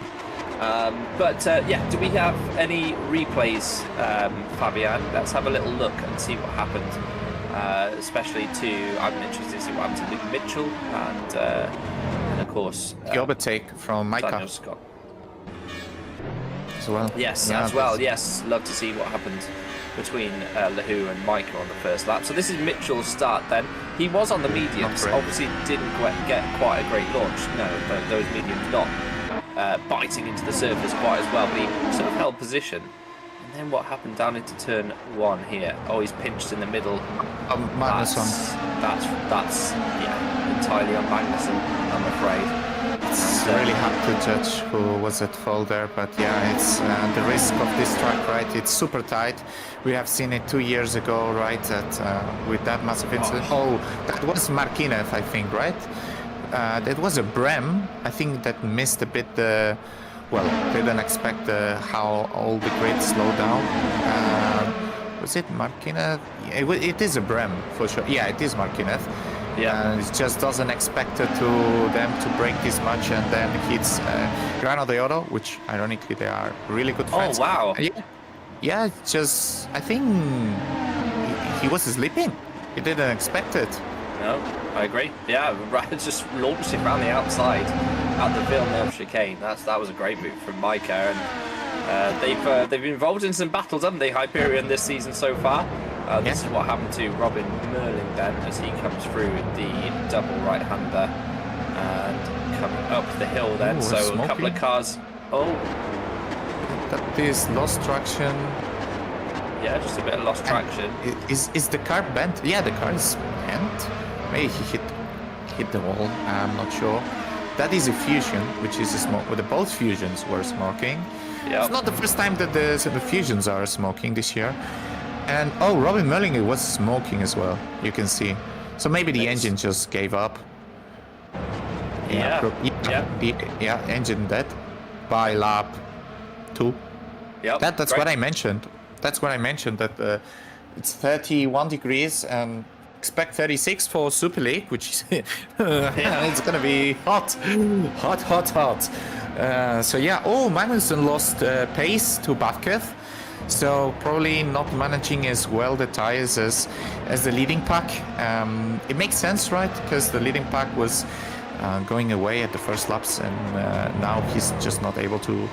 Yeah, do we have any replays, Fabian? Let's have a little look and see what happened. Especially I'm interested to see what happened to Luke Mitchell and of course the overtake from Micah Daniel Scott as well. Yes, as well. Yes, love to see what happened between Lahu and Micah on the first lap. So this is Mitchell's start then. He was on the mediums, obviously didn't get quite a great launch. No, those mediums not biting into the surface quite as well, but he sort of held position. And then what happened down into turn 1 here? Oh, he's pinched in the middle. Magnussen. That's entirely on Magnussen, I'm afraid. It's really hard to judge who was at fault there, but yeah, it's the risk of this track, right? It's super tight. We have seen it 2 years ago, right? That with that massive incident. Oh, that was Marquinez, I think, right? That was a Brem, I think, that missed a bit the. Well, they didn't expect how all the grids slow down. Was it Martinez? Yeah, it is a Brem for sure. Yeah, it is Martinez. Yeah. And it just doesn't expect it to them to break this much, and then hits Grano de Oro, which ironically they are really good friends. Oh, wow. Yeah, it's just I think he was sleeping. He didn't expect it. No, I agree. Yeah, Ryan just launched it around the outside at the Villeneuve chicane. That was a great move from Micah, and they've been involved in some battles, haven't they, Hyperion, this season so far? This is what happened to Robin Merling then, as he comes through the double right-hander and coming up the hill then. Ooh, so smoky. a couple of cars. Oh, That is lost traction. yeah, just a bit of lost traction. Is the car bent? Yeah, the car is bent. Maybe he hit the wall. I'm not sure. That is a fusion, which is a smoke. Well, both fusions were smoking. Yep. It's not the first time that the fusions are smoking this year. And oh, Robin Merling was smoking as well. You can see. So maybe the engine just gave up. Yeah. Yeah, engine dead by lap 2. Yep. That's great. what I mentioned. That's what I mentioned, that it's 31 degrees and expect 36 for Super League, which is it's gonna be hot. So yeah, Magnussen lost pace to Bafkev, so probably not managing as well the tires as the leading pack. It makes sense, right? Because the leading pack was going away at the first laps, and now he's just not able to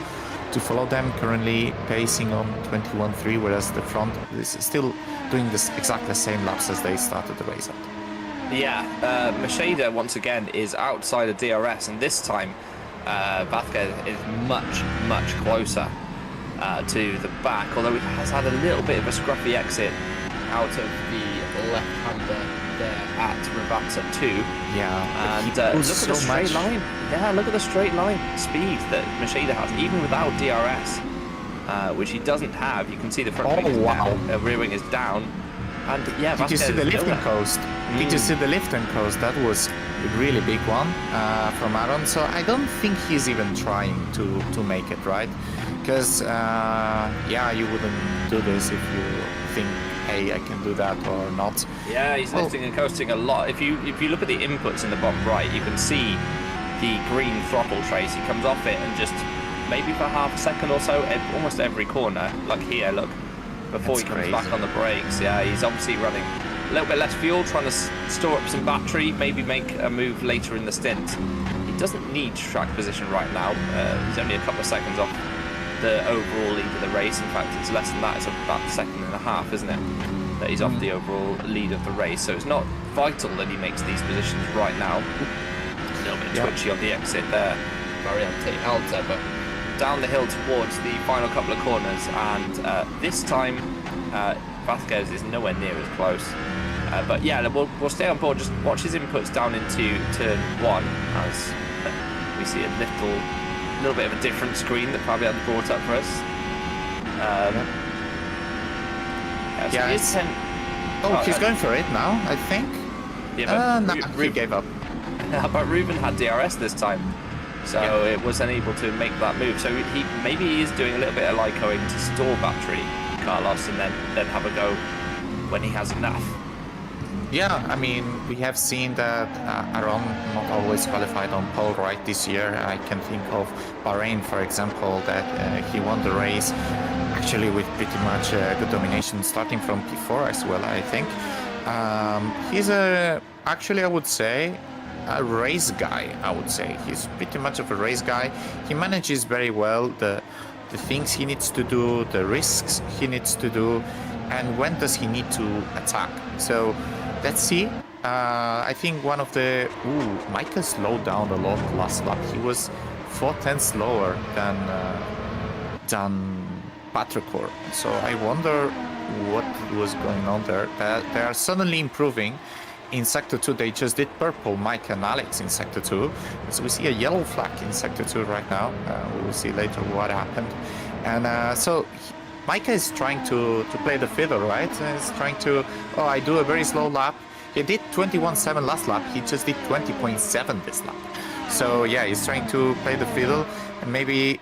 follow them, currently pacing on 21.3, whereas the front is still doing this exactly the same laps as they started the race at. Yeah, Macheda once again is outside of DRS, and this time Vazquez is much closer to the back, although he has had a little bit of a scruffy exit out of the left-hander there at Ravata 2. Yeah, and look at the straight line. Yeah, look at the straight line speed that Macheda has, even without DRS, which he doesn't have. You can see the front wing is down, rear wing is down, and yeah. Did you see the lift and coast? Did you see the lift and coast? That was a really big one from Aaron. So I don't think he's even trying to make it, right? Because yeah, you wouldn't do this if you think, hey, I can do that or not. Yeah, he's lifting and coasting a lot. If you look at the inputs in the bottom right, you can see the green throttle trace. He comes off it and just maybe for half a second or so, almost every corner, like here, look, before he comes back on the brakes. Yeah, he's obviously running a little bit less fuel, trying to store up some battery, maybe make a move later in the stint. He doesn't need track position right now. He's only a couple of seconds off the overall lead of the race. In fact, it's less than that. It's about a second and a half, isn't it, that he's off the overall lead of the race. So it's not vital that he makes these positions right now. A little bit twitchy on the exit there, Variante Alta, but down the hill towards the final couple of corners, and this time Vazquez is nowhere near as close. But yeah, we'll stay on board. Just watch his inputs down into turn 1 as we see a little bit of a different screen that Fabian brought up for us. He's going for it now, I think. Yeah, but he gave up. But Ruben had DRS this time, so it was unable to make that move. So maybe he is doing a little bit of Lycoing to store battery, Carlos, and then have a go when he has enough. Yeah, I mean, we have seen that Aaron not always qualified on pole right this year. I can think of Bahrain, for example, that he won the race actually with pretty much good domination, starting from P4 as well, I think. He's actually, I would say, a race guy, I would say. He's pretty much of a race guy. He manages very well the things he needs to do, the risks he needs to do, and when does he need to attack. So let's see. I think one of the... Micah slowed down a lot last lap. He was 4/10 slower than Patricor. So I wonder what was going on there. They are suddenly improving. In Sector 2, they just did purple, Mike and Alex in Sector 2. So we see a yellow flag in Sector 2 right now. We will see later what happened. And so Micah is trying to play the fiddle, right? He's trying to, I do a very slow lap. He did 21.7 last lap. He just did 20.7 this lap. So yeah, he's trying to play the fiddle. And maybe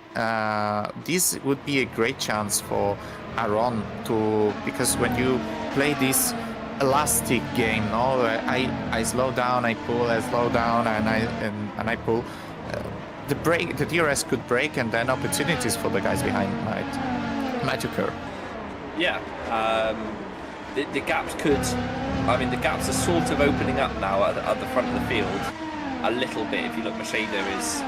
this would be a great chance for Aaron to, because when you play this elastic game, no, I slow down, I pull, I slow down, and I pull. The DRS could break, and then opportunities for the guys behind might occur. Yeah, the gaps could. I mean, the gaps are sort of opening up now at the front of the field a little bit. If you look, Mercedes is.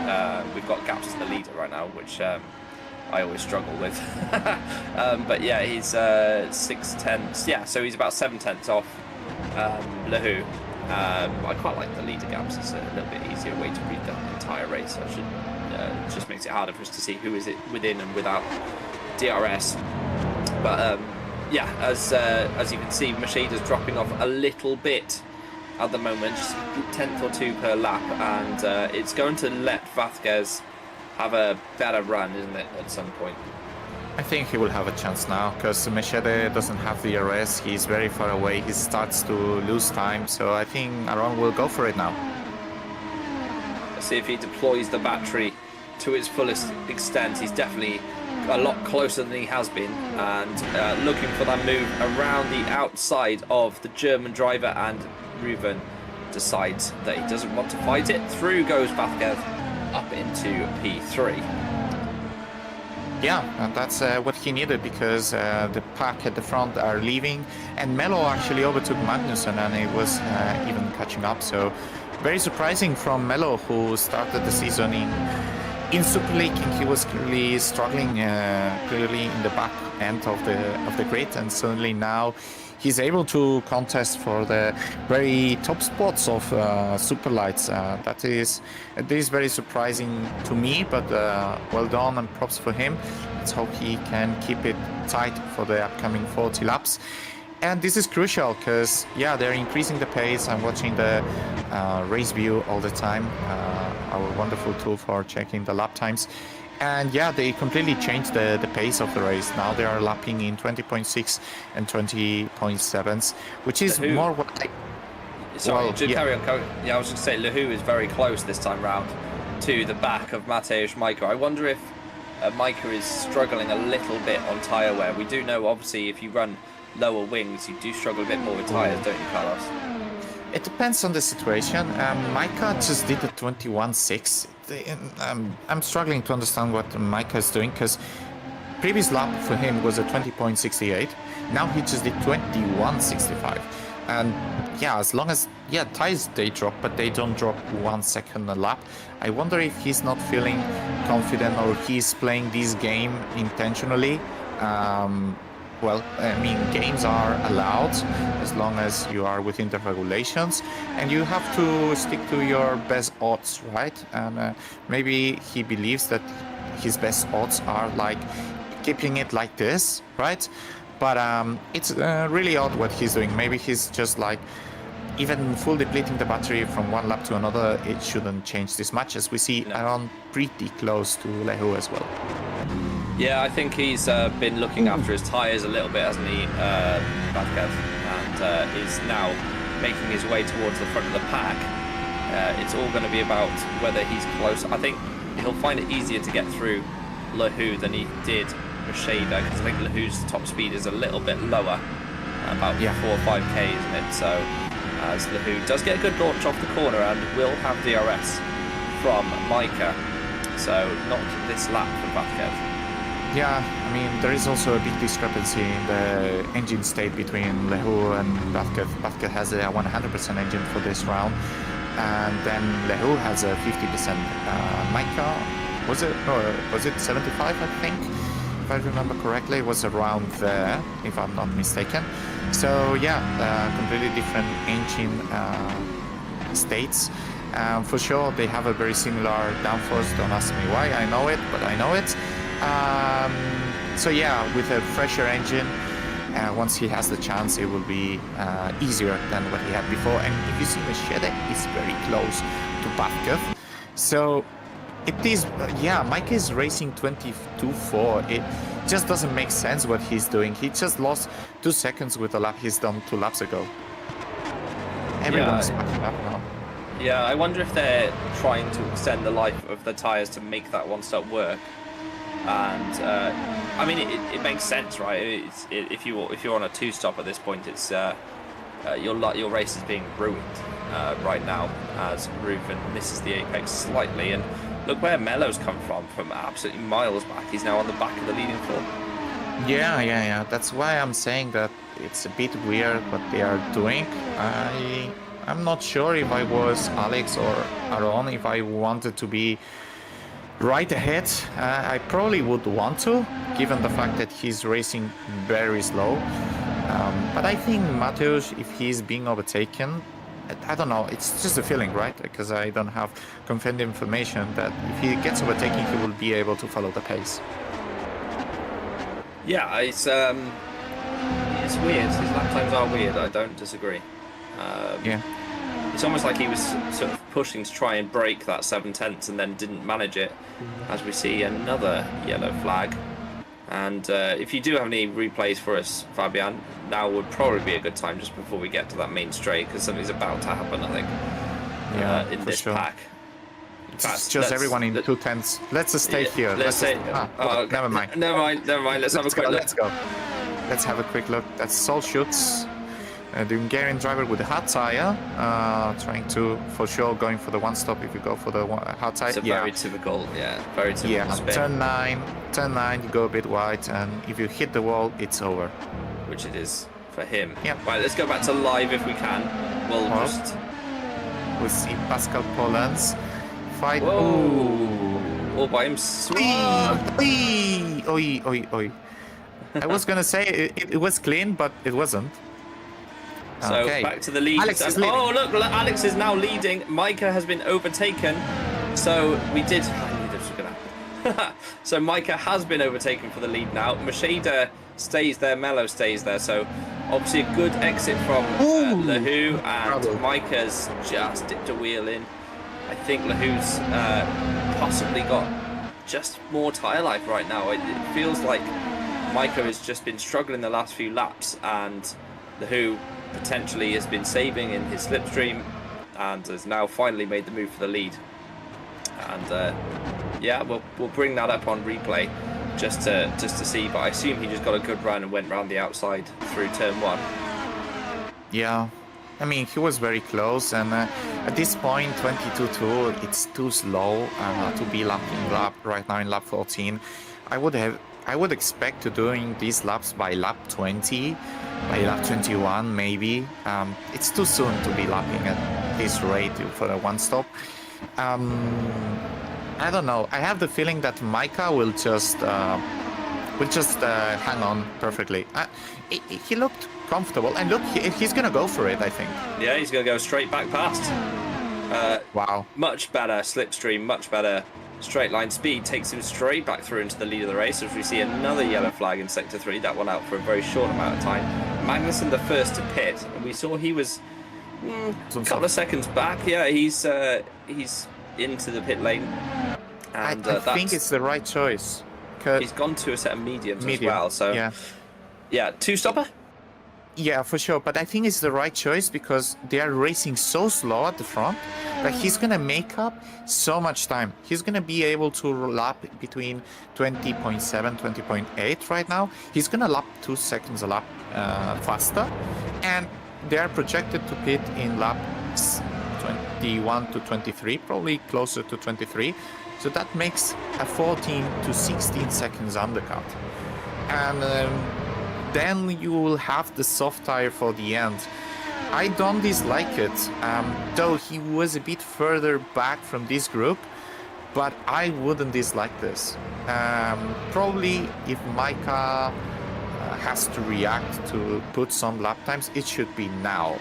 We've got gaps to the leader right now, which I always struggle with. But yeah, he's 6/10. Yeah, so he's about 7/10 off Lehu. I quite like the leader gaps. It's a little bit easier way to read the entire race. It just makes it harder for us to see who is it within and without DRS. But yeah, as you can see, Mercedes dropping off a little bit at the moment, just a tenth or two per lap, and it's going to let Vasquez have a better run, isn't it, at some point? I think he will have a chance now, because Mercedes doesn't have the DRS. He's very far away. He starts to lose time, so I think Aaron will go for it now. Let's see if he deploys the battery to its fullest extent. He's definitely a lot closer than he has been, and looking for that move around the outside of the German driver, and Ruven decides that he doesn't want to fight it. Through goes Vasquez up into P3. Yeah, and that's what he needed, because the pack at the front are leaving, and Melo actually overtook Magnussen, and he was even catching up. So very surprising from Melo, who started the season in Super League, and he was clearly struggling clearly in the back end of the grid, and suddenly now he's able to contest for the very top spots of Superlights. That is very surprising to me, but well done and props for him. Let's hope he can keep it tight for the upcoming 40 laps. And this is crucial, because yeah, they're increasing the pace. I'm watching the race view all the time, our wonderful tool for checking the lap times. And yeah, they completely changed the pace of the race. Now they are lapping in 20.6 and 20.7s, which is more what I... Sorry, well, carry on. Yeah, I was going to say, Lehu is very close this time round to the back of Mateusz Mika. I wonder if Mika is struggling a little bit on tyre wear. We do know, obviously, if you run lower wings, you do struggle a bit more with tyres, don't you, Carlos? It depends on the situation. Mika just did a 21.6. I'm struggling to understand what Mika is doing, because previous lap for him was a 20.68. Now he just did 21.65. And yeah, as long as, yeah, tires they drop, but they don't drop 1 second a lap. I wonder if he's not feeling confident, or he's playing this game intentionally. Well, I mean, games are allowed as long as you are within the regulations, and you have to stick to your best odds, right? And maybe he believes that his best odds are like keeping it like this, right? But it's really odd what he's doing. Maybe he's just like, even full depleting the battery from one lap to another, it shouldn't change this much, as we see Aaron pretty close to Lehu as well. Yeah, I think he's been looking after his tyres a little bit, hasn't he, Vasquez? And is now making his way towards the front of the pack. It's all going to be about whether he's close. I think he'll find it easier to get through Lehu than he did Mercedes, because I think Lehu's top speed is a little bit lower, about 4 or 5k, isn't it? So as Lehu does get a good launch off the corner and will have DRS from Mika. So not this lap for Vasquez. Yeah, I mean, there is also a big discrepancy in the engine state between Lehu and Vasquez. Vasquez has a 100% engine for this round, and then Lehu has a 50%. Mika, was it 75, I think? If I remember correctly, it was around there, if I'm not mistaken. So yeah, completely different engine states. For sure, they have a very similar downforce. Don't ask me why, I know it, but I know it. So yeah, with a fresher engine, once he has the chance, it will be easier than what he had before. And if you see Mercedes, it's very close to Vasquez. So it is, yeah, Mike is racing 22.4. It just doesn't make sense what he's doing. He just lost 2 seconds with the lap he's done 2 laps ago. Everyone's backing up now. Yeah, I wonder if they're trying to extend the life of the tyres to make that one stop work. And I mean, it makes sense, right? If you're on a two-stop at this point, it's your race is being ruined right now as Ruben misses the apex slightly. And look where Mello's come from absolutely miles back. He's now on the back of the leading floor. Yeah. That's why I'm saying that it's a bit weird what they are doing. I'm not sure if I was Alex or Aaron, if I wanted to be right ahead. I probably would want to, given the fact that he's racing very slow. But I think Mateusz, if he's being overtaken, I don't know, it's just a feeling, right? Because I don't have confirmed information that if he gets overtaken, he will be able to follow the pace. Yeah, it's weird. His lap times are weird. I don't disagree. Yeah. It's almost like he was sort of pushing to try and break that 7/10 and then didn't manage it. As we see another yellow flag. And if you do have any replays for us, Fabian, now would probably be a good time just before we get to that main straight, because something's about to happen, I think. In this pack. It's just everyone in 210s. Let's just stay here. Okay. Never mind. Never mind. Let's have a quick look. Let's go. Let's have a quick look. That's Sol Schutz, the Hungarian driver with the hard tire, trying to, for sure, going for the one stop if you go for the hard tire. It's a very typical spin. Turn 9, you go a bit wide, and if you hit the wall, it's over. Which it is for him. Yeah. Right, let's go back to live if we can. We see Pascal Polens fight. Whoa! All by himself. Oi. I was gonna say it was clean, but it wasn't. So okay. Back to the lead. Alex is leading. Oh look, Alex is now leading. Micah has been overtaken. So we did. I knew this was gonna happen. So Micah has been overtaken for the lead now. Macheda stays there. Mello stays there. So obviously a good exit from Lahoo, and Bravo. Micah's just dipped a wheel in. I think Lahoo's possibly got just more tyre life right now. It feels like Micah has just been struggling the last few laps, and Lahoo potentially has been saving in his slipstream and has now finally made the move for the lead. And yeah, we'll bring that up on replay just to see, but I assume he just got a good run and went round the outside through turn 1. Yeah, I mean, he was very close, and at this point, 22.2, it's too slow to be lapping right now in lap 14. I would expect to doing these laps by lap 20, by lap 21 maybe. It's too soon to be lapping at this rate for a one stop. I don't know. I have the feeling that Micah will just hang on perfectly. He looked comfortable, and look, he's gonna go for it, I think. Yeah, he's gonna go straight back past. Wow. Much better slipstream, much better straight line speed, takes him straight back through into the lead of the race. As we see another yellow flag in sector 3, that one out for a very short amount of time. Magnussen the first to pit, and we saw he was a couple of seconds back. Yeah, he's into the pit lane, and I think it's the right choice. He's gone to a set of mediums as well. So yeah, two-stopper. Yeah, for sure. But I think it's the right choice because they are racing so slow at the front that he's going to make up so much time. He's going to be able to lap between 20.7, 20.8 right now. He's going to lap 2 seconds a lap faster. And they are projected to pit in lap 21 to 23, probably closer to 23. So that makes a 14 to 16 seconds undercut. And then you will have the soft tire for the end. I don't dislike it, though he was a bit further back from this group, but I wouldn't dislike this. Probably if Micah has to react to put some lap times, it should be now.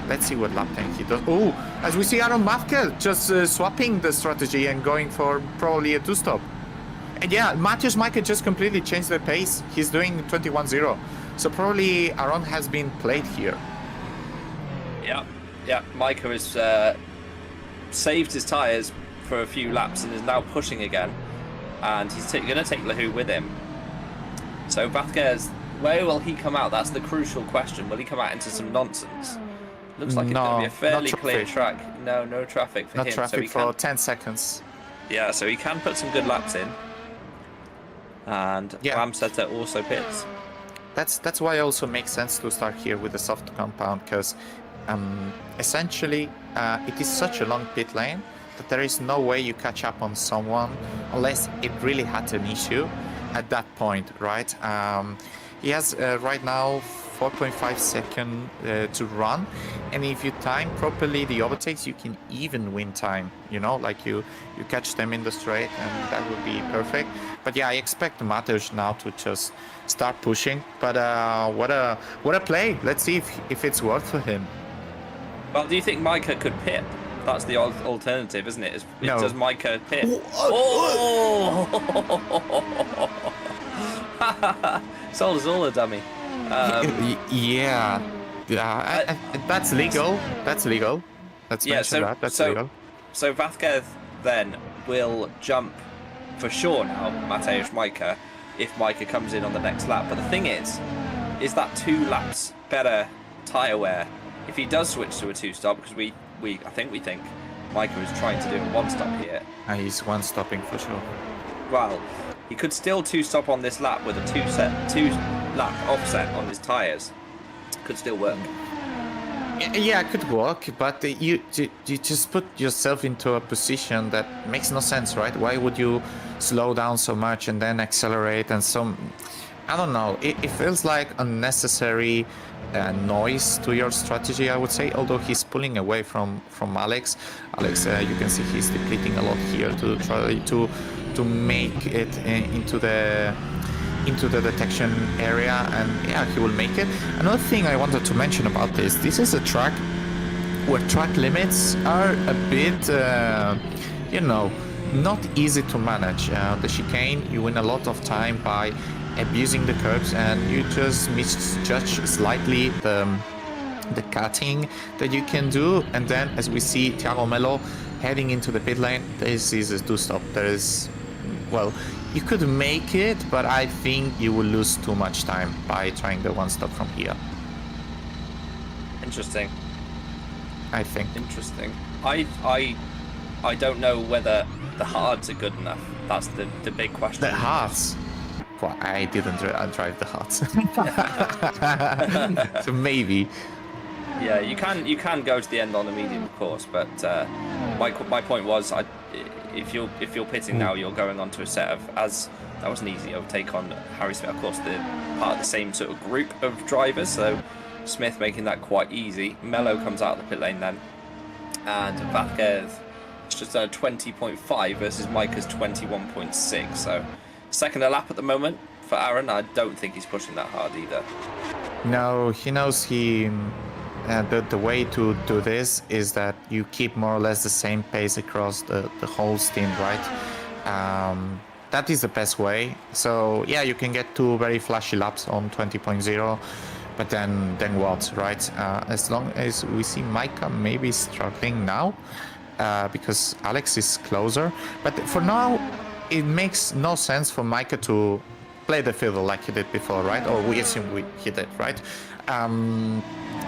Let's see what lap time he does. Oh, as we see Aaron Mafke just swapping the strategy and going for probably a two-stop. And yeah, Mateusz Micah just completely changed the pace. He's doing 21.0. So probably Aaron has been played here. Yeah. Micah has saved his tyres for a few laps and is now pushing again. And he's going to take Lahoo with him. So Vasquez, where will he come out? That's the crucial question. Will he come out into some nonsense? Looks like it's going to be a fairly clear track. No traffic for him. No traffic so for 10 seconds. Yeah, so he can put some good laps in. and Yeah. Ramsetter also pits. That's why it also makes sense to start here with the soft compound, because essentially it is such a long pit lane that there is no way you catch up on someone unless it really had an issue at that point, right? He has right now 4.5 seconds to run, and if you time properly the overtakes, you can even win time, you know, like you catch them in the straight, and that would be perfect. But yeah, I expect Mateusz now to just start pushing, but what a play. Let's see if it's worth for him. Well, do you think Micah could pit? That's the alternative, isn't it? No. Does Micah pit? Oh! Sold us all a dummy. Yeah, that's legal. That's legal. Let's mention that. That's legal. So Vázquez then will jump for sure now, Mateusz Micah, if Micah comes in on the next lap. But the thing is that 2 laps better tyre wear if he does switch to a 2-stop, because I think Micah is trying to do a 1-stop here. He's 1-stopping for sure. Well, he could still 2-stop on this lap with a 2-lap offset on his tyres. Could still work. Yeah, it could work, but you just put yourself into a position that makes no sense, right? Why would you slow down so much and then accelerate and some... I don't know. It feels like unnecessary noise to your strategy, I would say, although he's pulling away from Alex. Alex, you can see he's depleting a lot here to try to make it into the detection area, and yeah, he will make it. Another thing I wanted to mention about this is a track where track limits are a bit you know, not easy to manage. The chicane, you win a lot of time by abusing the curbs, and you just misjudge slightly the cutting that you can do. And then, as we see Thiago Melo heading into the pit lane, this is a 2-stop. There is, well, you could make it, but I think you will lose too much time by trying the 1-stop from here. Interesting. I think. Interesting. I don't know whether the hards are good enough. That's the big question. The hards? Well, I didn't drive the hards. So maybe. Yeah, you can go to the end on a medium, of course, but my point was, if you're pitting now, you're going onto a set of, as that was an easy overtake on Harry Smith. Of course, they're part of the same sort of group of drivers, so Smith making that quite easy. Melo comes out of the pit lane then, and Vázquez it's just done a 20.5 versus Micah's 21.6. So second a lap at the moment for Aaron. I don't think he's pushing that hard either. No, he knows the way to do this is that you keep more or less the same pace across the whole stint, right? That is the best way. So yeah, you can get 2 very flashy laps on 20.0, but then what, right? As long as we see Micah maybe struggling now, because Alex is closer. But for now, it makes no sense for Micah to play the fiddle like he did before, right? Or we assume he did, right?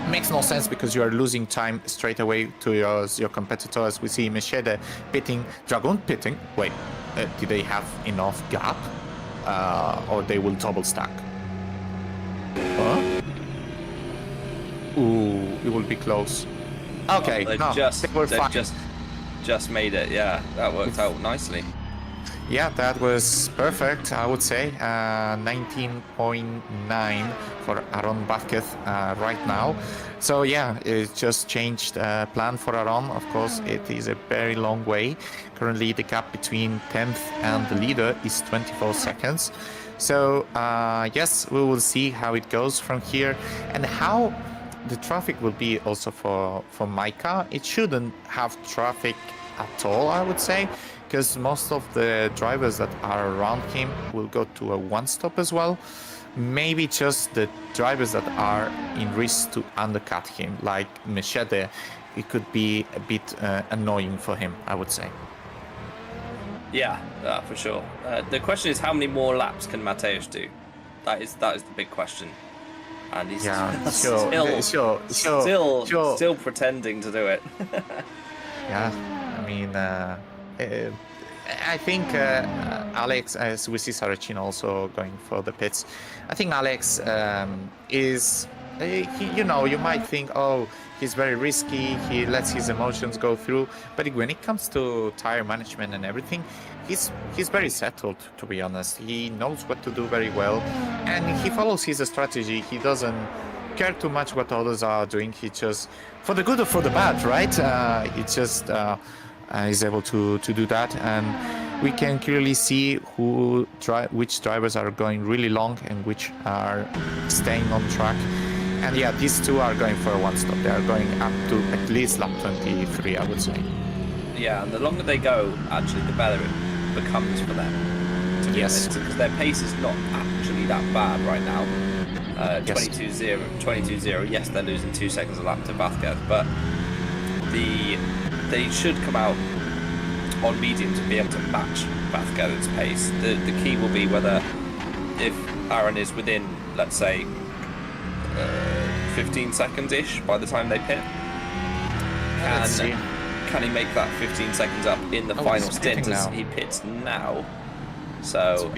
Makes no sense because you are losing time straight away to your competitor. As we see Mechede pitting, Dragoon pitting. Wait, do they have enough gap? Or they will double stack? Huh? Ooh, it will be close. Okay, They've no, just made it. Yeah, that worked out nicely. Yeah, that was perfect, I would say. 19.9 for Aaron Vázquez right now. So yeah, it just changed plan for Aaron. Of course, it is a very long way. Currently, the gap between 10th and the leader is 24 seconds. So yes, we will see how it goes from here and how the traffic will be also for Micah. It shouldn't have traffic at all, I would say, because most of the drivers that are around him will go to a 1-stop as well. Maybe just the drivers that are in risk to undercut him, like Mechede, it could be a bit annoying for him, I would say. Yeah, for sure. The question is, how many more laps can Mateusz do? That is the big question. And he's still pretending to do it. Yeah, I mean, I think Alex, as we see Saracino also going for the pits, I think Alex is, you might think, oh, he's very risky, he lets his emotions go through, but when it comes to tire management and everything, he's very settled, to be honest. He knows what to do very well, and he follows his strategy. He doesn't care too much what others are doing. He just, for the good or for the bad, right? He just is able to do that, and we can clearly see which drivers are going really long and which are staying on track. And yeah, these two are going for a one stop. They are going up to at least lap 23, I would say. Yeah, and the longer they go, actually, the better it becomes for them. To be honest, because their pace is not actually that bad right now. 22-0. Yes, they're losing 2 seconds a lap to Vázquez, but they should come out on medium to be able to match Vázquez's pace. The key will be whether, if Aaron is within, let's say, 15 seconds-ish by the time they pit, can he make that 15 seconds up in the final stint as he pits now? So,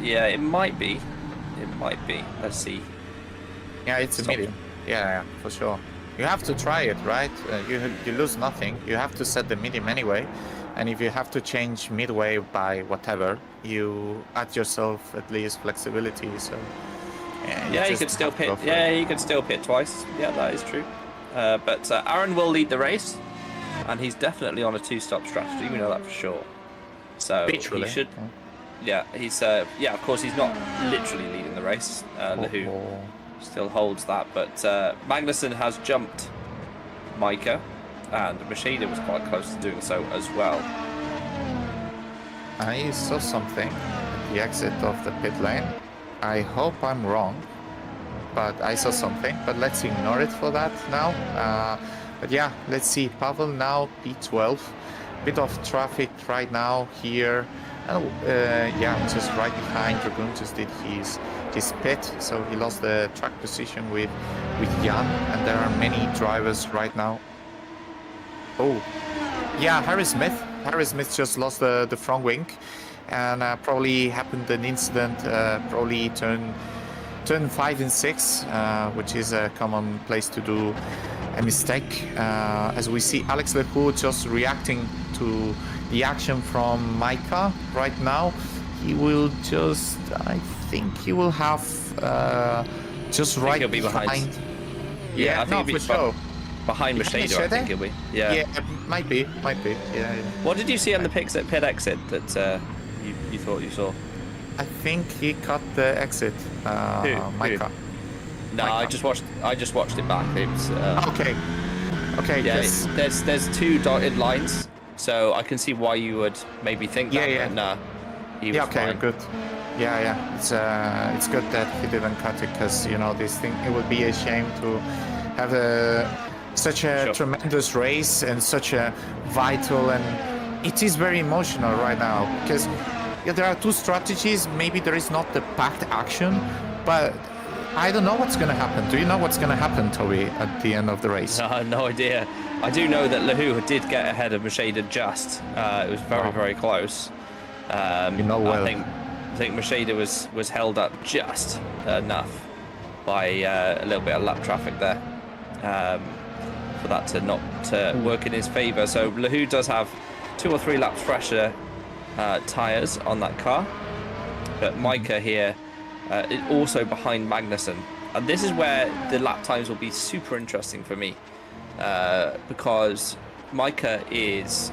yeah, it might be. Let's see. Yeah, it's a medium. Yeah, for sure. You have to try it, right? You lose nothing. You have to set the medium anyway. And if you have to change midway by whatever, you add yourself at least flexibility. So yeah, you could still pit. Yeah, you could still pit twice. Yeah, that is true. But Aaron will lead the race, and he's definitely on a two-stop strategy. We know that for sure. So he should. Yeah, he's. Yeah, of course, he's not literally leading the race. Lehou still holds that, but Magnussen has jumped Micah, and Machida was quite close to doing so as well. I saw something at the exit of the pit lane. I hope I'm wrong, but I saw something, but let's ignore it for that now. But yeah, let's see. Pavel now P12. Bit of traffic right now here. Yeah, just right behind. Dragoon just did his pit, so he lost the track position with Jan, and there are many drivers right now. Oh, yeah, Harry Smith just lost the front wing, and probably happened an incident, probably turn 5 and 6, which is a common place to do a mistake. As we see Alex Lehou just reacting to the action from Micah right now. He will just, I think he will have just right he'll be behind. Yeah, I think he'll be sure. Behind Machida, I think he'll be. Yeah, might be. Yeah. What did you see on the pit exit that you thought you saw? I think he cut the exit. Micah. No, Micah. I just watched it back. It was, okay. Yeah, there's two dotted lines, so I can see why you would maybe think that. Yeah. But nah, he was fine. Good. Yeah. It's good that he didn't cut it, because this thing, it would be a shame to have such a tremendous race and such a vital, and it is very emotional right now, because there are two strategies. Maybe there is not the packed action, but I don't know what's going to happen. Do you know what's going to happen, Toby, at the end of the race? No idea. I do know that Lehou did get ahead of Machida just. It was very close. Well. I think Machida was held up just enough by a little bit of lap traffic there for that to not work in his favour. So Lehou does have 2 or 3 laps fresher tyres on that car, but Micah here is also behind Magnussen, and this is where the lap times will be super interesting for me, because Micah he's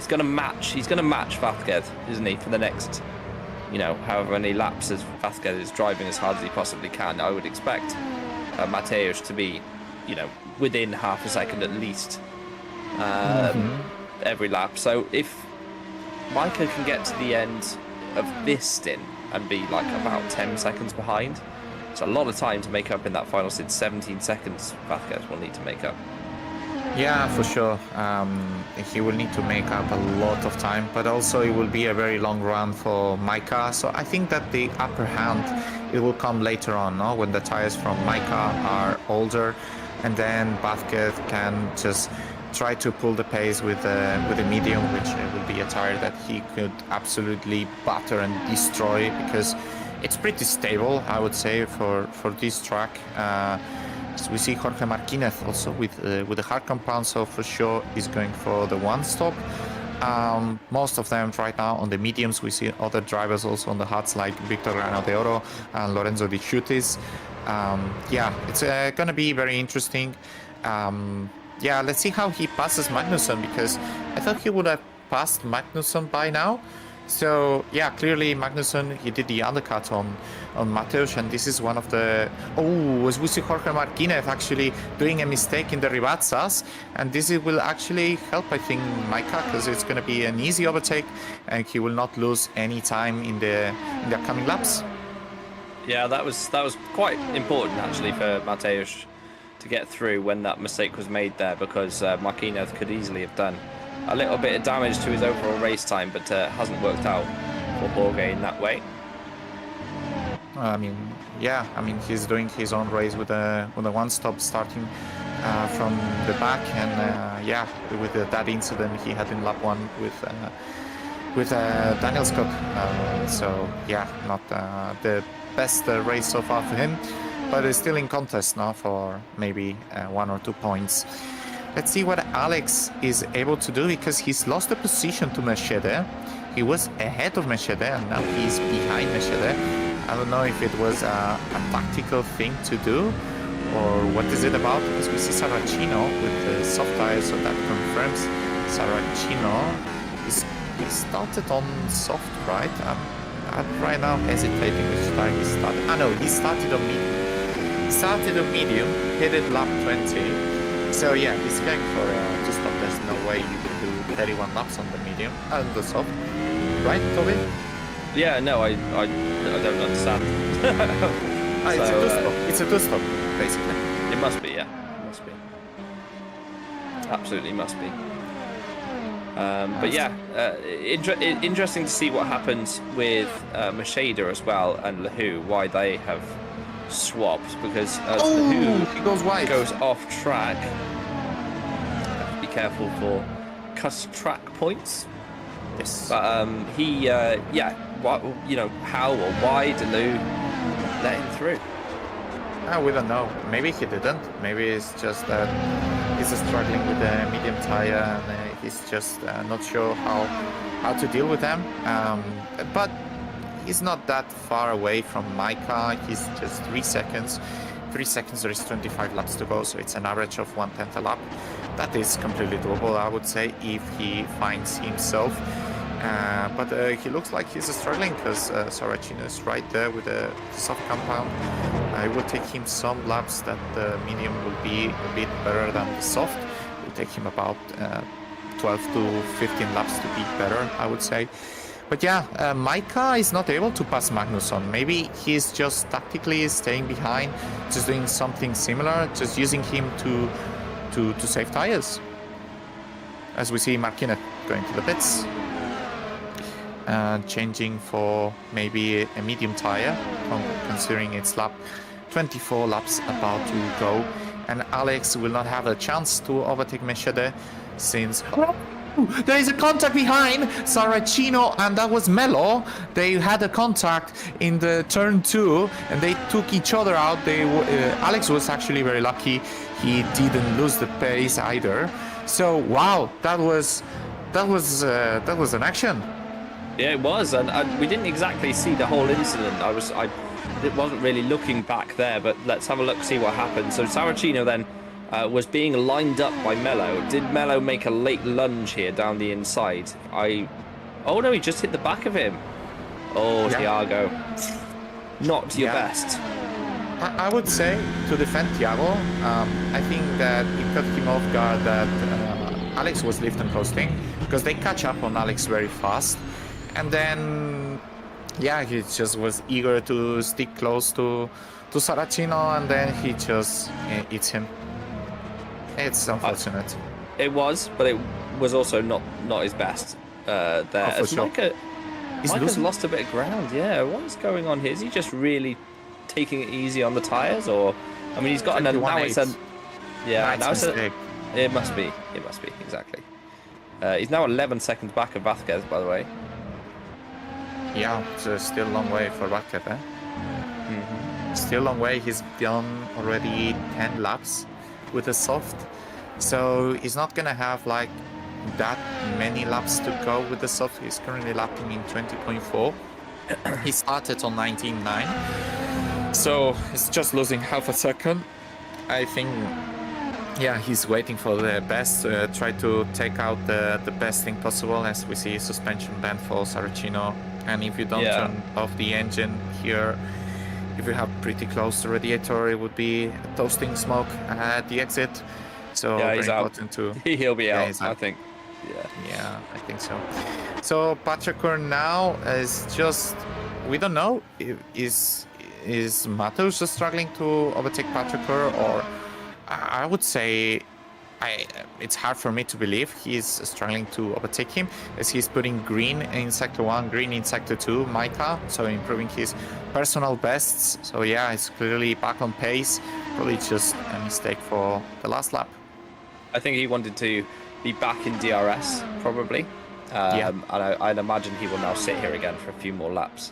going to match Vázquez, isn't he, for the next however many laps, as Vázquez is driving as hard as he possibly can. I would expect Mateusz to be within half a second at least every lap. So if Micah can get to the end of this stint and be like about 10 seconds behind, it's a lot of time to make up in that final stint. 17 seconds Vázquez will need to make up. Yeah, for sure. He will need to make up a lot of time, but also it will be a very long run for Micah. So I think that the upper hand, it will come later on, no? When the tires from Micah are older, and then Vázquez can just try to pull the pace with the medium, which will be a tire that he could absolutely batter and destroy, because it's pretty stable, I would say, for this track. So we see Jorge Martinez also with the hard compound, so for sure he's going for the one stop. Most of them right now on the mediums. We see other drivers also on the hards like Victor Rano de Oro and Lorenzo Di Ciutis. Yeah, it's gonna be very interesting. Yeah, let's see how he passes Magnusson, because I thought he would have passed Magnusson by now. So yeah, clearly Magnusson, he did the undercut on Mateusz, and this is one of the... Oh, as we see Jorge Martinez actually doing a mistake in the Ribazzas, and this will actually help, I think, Micah, because it's going to be an easy overtake, and he will not lose any time in the upcoming laps. Yeah, that was quite important actually for Mateusz to get through when that mistake was made there, because Martinez could easily have done a little bit of damage to his overall race time, but hasn't worked out for Jorge in that way. I mean, yeah, I mean, he's doing his own race with a one-stop, starting from the back, and yeah, with that incident he had in lap 1 with Daniel Scott. So yeah, not the best race so far for him, but it's still in contest now for maybe 1 or 2 points. Let's see what Alex is able to do, because he's lost the position to Mercedes. He was ahead of Mercedes and now he's behind Mercedes. I don't know if it was a tactical thing to do or what is it about, because we see Saracino with the soft tires, so that confirms Saracino. He started on soft, right? I'm right now hesitating which tire he started. Ah no, he started on medium. He started on medium, hit it lap 20. So yeah, he's going for two stop. There's no way you can do 31 laps on the medium and the soft, right, Toby? Yeah, no, I don't understand. It's a two-stop. It's a two-stop, basically. It must be, yeah. It must be. Absolutely must be. But yeah, interesting to see what happens with Macheda as well and Lahu, why they have swapped, because Lahu he goes wide. Goes off track. Be careful for cuss track points. Yes. But he, yeah, you know, how or why did Lahu let him through? We don't know. Maybe he didn't. Maybe it's just that he's struggling with the medium tire, and he's just not sure how to deal with them. But he's not that far away from Micah. He's just 3 seconds. 3 seconds, there is 25 laps to go, so it's an average of 1/10 a lap. That is completely doable, I would say, if he finds himself. But he looks like he's struggling, because Saracino is right there with a soft compound. It will take him some laps that the medium will be a bit better than the soft. It will take him about 12 to 15 laps to be better, I would say. But yeah, Micah is not able to pass Magnusson. Maybe he's just tactically staying behind, just doing something similar, just using him to save tires. As we see Martinez going to the pits. Changing for maybe a medium tire, considering it's lap 24 laps about to go. And Alex will not have a chance to overtake Mercedes, since... There is a contact behind Saracino, and that was Melo. They had a contact in the turn 2, and they took each other out. Alex was actually very lucky; he didn't lose the pace either. So wow, that was an action. Yeah, it was, and we didn't exactly see the whole incident. It wasn't really looking back there, but let's have a look, see what happened. So Saracino then was being lined up by Melo. Did Melo make a late lunge here down the inside? Oh no, he just hit the back of him. Oh, yeah. Thiago, not your best. I would say, to defend Thiago, I think that it caught him off guard that Alex was lift and coasting, because they catch up on Alex very fast. And then, yeah, he just was eager to stick close to Saracino, and then he just eats him. It's unfortunate. It was, but it was also not his best there. Oh, for sure. Micah's lost a bit of ground, yeah. What's going on here? Is he just really taking it easy on the tyres? Or, I mean, he's got now it's a... Yeah, now it's a... It must be. It must be, exactly. He's now 11 seconds back of Vasquez, by the way. Yeah, it's still a long way for Vasquez, eh? Still a long way. He's done already 10 laps with a soft. So he's not going to have like that many laps to go with the soft. He's currently lapping in 20.4. He started on 19.9. So it's just losing half a second. I think, yeah, he's waiting for the best, try to take out the best thing possible. As we see, suspension band for Saracino. And if you don't turn off the engine here, if you have pretty close to the radiator, it would be toasting smoke at the exit. So yeah, very he's important out. to... He'll be out, out, I think. Yeah, I think so. So Patricker now is just... We don't know. Is Mateusz struggling to overtake Patricker, or I would say it's hard for me to believe he's struggling to overtake him, as he's putting green in sector 1, green in sector 2, Micah, so improving his personal bests. So yeah, it's clearly back on pace. Probably just a mistake for the last lap. I think he wanted to be back in DRS, probably. And I'd imagine he will now sit here again for a few more laps.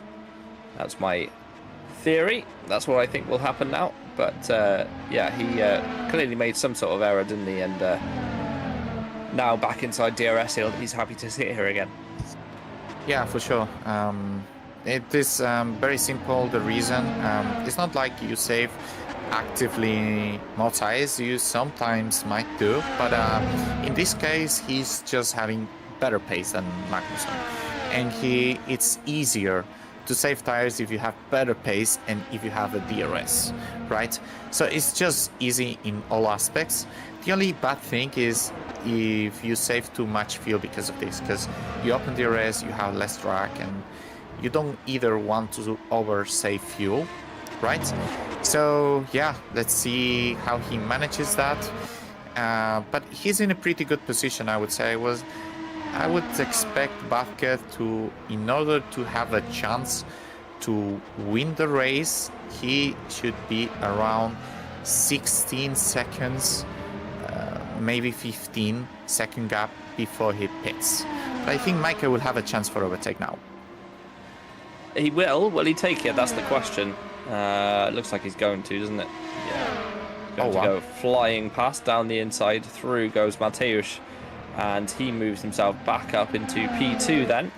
That's my theory. That's what I think will happen now. But yeah, he clearly made some sort of error, didn't he? And now back inside DRS, he's happy to sit here again. Yeah, for sure. It is very simple. The reason it's not like you save actively more tires. You sometimes might do, but in this case, he's just having better pace than Magnussen, and it's easier to save tires if you have better pace and if you have a DRS, right? So it's just easy in all aspects. The only bad thing is if you save too much fuel because of this, because you open DRS, you have less drag, and you don't either want to over-save fuel, right? So yeah, let's see how he manages that. But he's in a pretty good position, I would say. I would expect Vasquez to, in order to have a chance to win the race, he should be around 16 seconds, maybe 15 second gap before he pits. But I think Micah will have a chance for overtake now. He will? Will he take it? That's the question. Looks like he's going to, doesn't it? Yeah. Going to go flying past down the inside. Through goes Mateusz. And he moves himself back up into P2 then.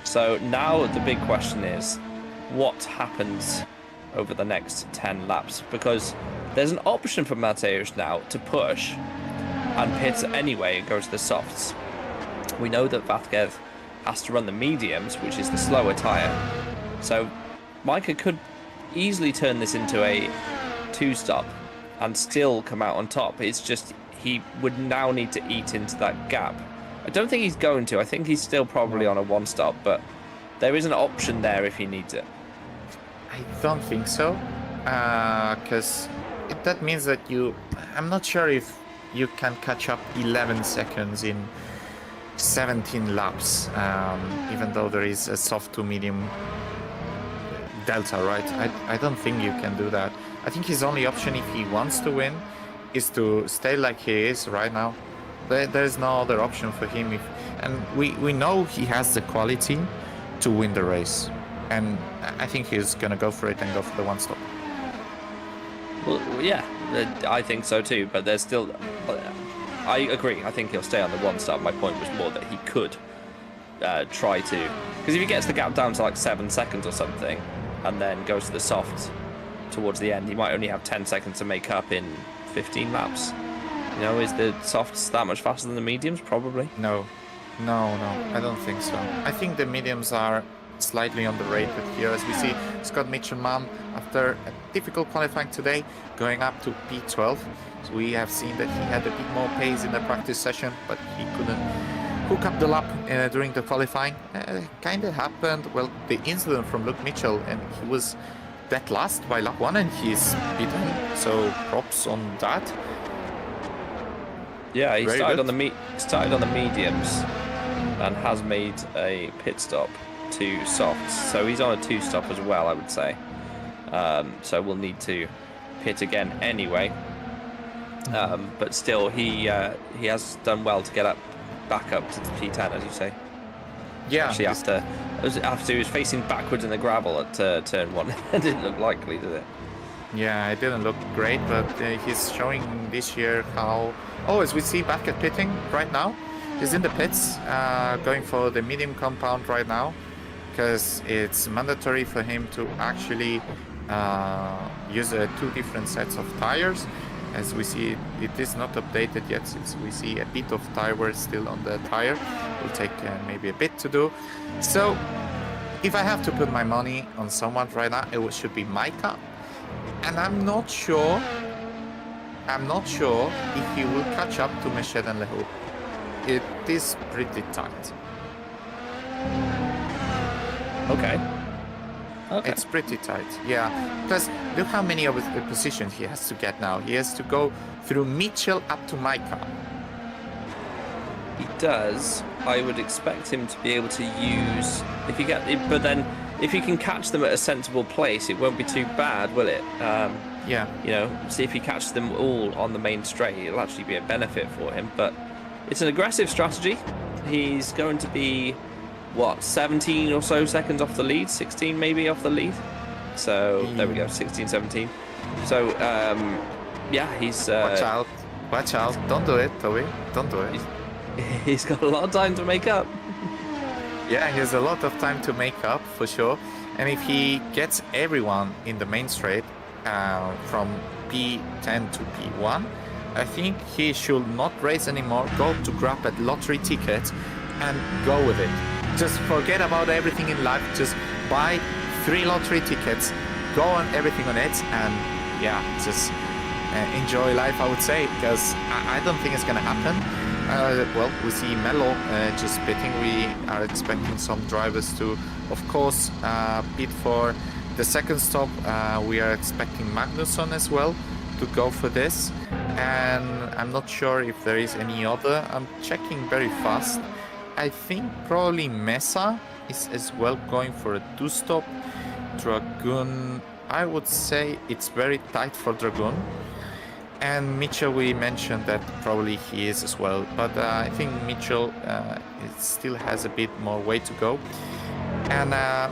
So now the big question is, what happens over the next 10 laps? Because there's an option for Mateusz now to push and pit anyway and go to the softs. We know that Vasquez has to run the mediums, which is the slower tyre. So Micah could easily turn this into a 2-stop and still come out on top. It's just he would now need to eat into that gap. I don't think he's going to. I think he's still probably on a 1-stop, but there is an option there if he needs it. I don't think so, because that means that I'm not sure if you can catch up 11 seconds in 17 laps, even though there is a soft to medium delta, right? I don't think you can do that. I think his only option, if he wants to win, is to stay like he is right now. There's no other option for him. And we know he has the quality to win the race. And I think he's going to go for it and go for the 1-stop. Well, yeah, I think so too. But there's still... I agree. I think he'll stay on the 1-stop. My point was more that he could try to... Because if he gets the gap down to like 7 seconds or something, and then goes to the soft towards the end, he might only have 10 seconds to make up in 15 laps. You know, is the softs that much faster than the mediums? Probably. No, I don't think so. I think the mediums are slightly underrated here, as we see Scott Mitchelman, after a difficult qualifying today, going up to P12. So we have seen that he had a bit more pace in the practice session, but he couldn't hook up the lap during the qualifying. Kind of happened, well, the incident from Luke Mitchell, and he was dead last by lap 1 and he's beaten, so props on that. Yeah, he started on the mediums and has made a pit stop to softs, so he's on a 2-stop as well, I would say. So we'll need to pit again anyway. But still, he has done well to get back up to the P10, as you say. Yeah. Actually, after he was facing backwards in the gravel at turn 1, it didn't look likely, did it? Yeah, it didn't look great, but he's showing this year how... Oh, as we see back at pitting right now, he's in the pits, going for the medium compound right now, because it's mandatory for him to actually use 2 different sets of tires. As we see, it is not updated yet, since we see a bit of tire wear still on the tire. It will take maybe a bit to do. So, if I have to put my money on someone right now, it should be Micah. And I'm not sure if he will catch up to Meshed and Lehoux. It is pretty tight. Okay. It's pretty tight, yeah. Because look how many of the positions he has to get now. He has to go through Mitchell up to Micah. He does. I would expect him to be able to use if you get, but then if you can catch them at a sensible place, it won't be too bad, will it? Yeah. You know, see if he catches them all on the main straight, it'll actually be a benefit for him. But it's an aggressive strategy. He's going to be, what, 17 or so seconds off the lead, 16 maybe off the lead. So there we go, 16, 17. So yeah, he's watch out! Don't do it, Toby. Don't do it. He's got a lot of time to make up. Yeah, he has a lot of time to make up for sure. And if he gets everyone in the main straight from P10 to P1, I think he should not race anymore, go to grab a lottery ticket and go with it. Just forget about everything in life, just buy 3 lottery tickets, go on everything on it, and yeah, just enjoy life, I would say, because I don't think it's gonna happen. Well, we see Melo just pitting. We are expecting some drivers to, of course, pit for the second stop. We are expecting Magnusson as well to go for this, and I'm not sure if there is any other. I'm checking very fast. I think probably Mesa is as well going for a 2-stop. Dragoon, I would say it's very tight for Dragoon. And Mitchell, we mentioned that probably he is as well, but I think Mitchell it still has a bit more way to go. And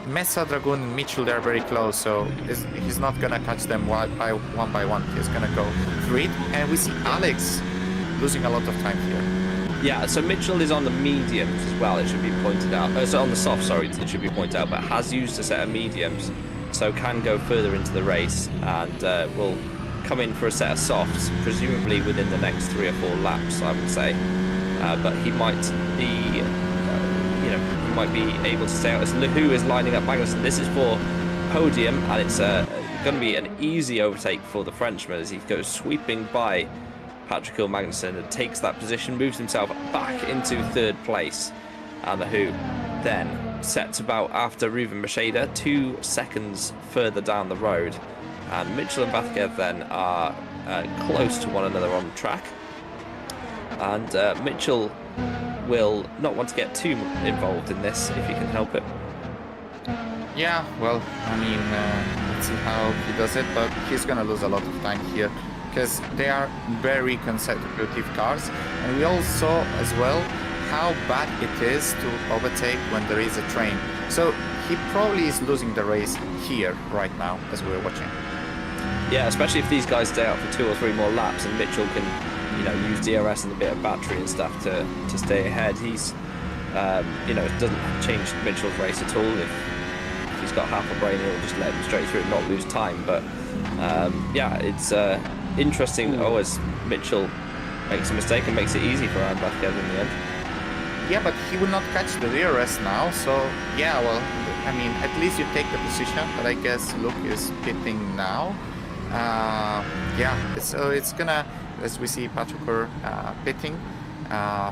Mesa, Dragoon, and Mitchell, they're very close, so he's not gonna catch them one by one. He's gonna go through it, and we see Alex losing a lot of time here. Yeah, so Mitchell is on the mediums as well, it should be pointed out. So on the soft, sorry, it should be pointed out, but has used a set of mediums, so can go further into the race, and will come in for a set of softs, presumably within the next 3 or 4 laps, I would say. But he might be, he might be able to stay out as Lehoux is lining up Magnussen. This is for podium, and it's going to be an easy overtake for the Frenchman as he goes sweeping by Patrick Hill Magnussen and takes that position, moves himself back into 3rd place. And Lehoux then sets about after Ruben Macheda 2 seconds further down the road. And Mitchell and Vazquez then are close to one another on the track. And Mitchell will not want to get too involved in this if he can help it. Yeah, well, I mean, let's see how he does it, but he's going to lose a lot of time here because they are very consecutive cars. And we all saw as well how bad it is to overtake when there is a train. So he probably is losing the race here right now as we're watching. Yeah, especially if these guys stay out for 2 or 3 more laps and Mitchell can, use DRS and a bit of battery and stuff to stay ahead. He's, it doesn't change Mitchell's race at all. If he's got half a brain, he'll just let him straight through and not lose time. But yeah, it's interesting. As Mitchell makes a mistake and makes it easy for Aaron Vazquez in the end. Yeah, but he will not catch the DRS now. So yeah, well, I mean, at least you take the position. But I guess Luke is pitting now. Yeah, so it's gonna, as we see Patrick pitting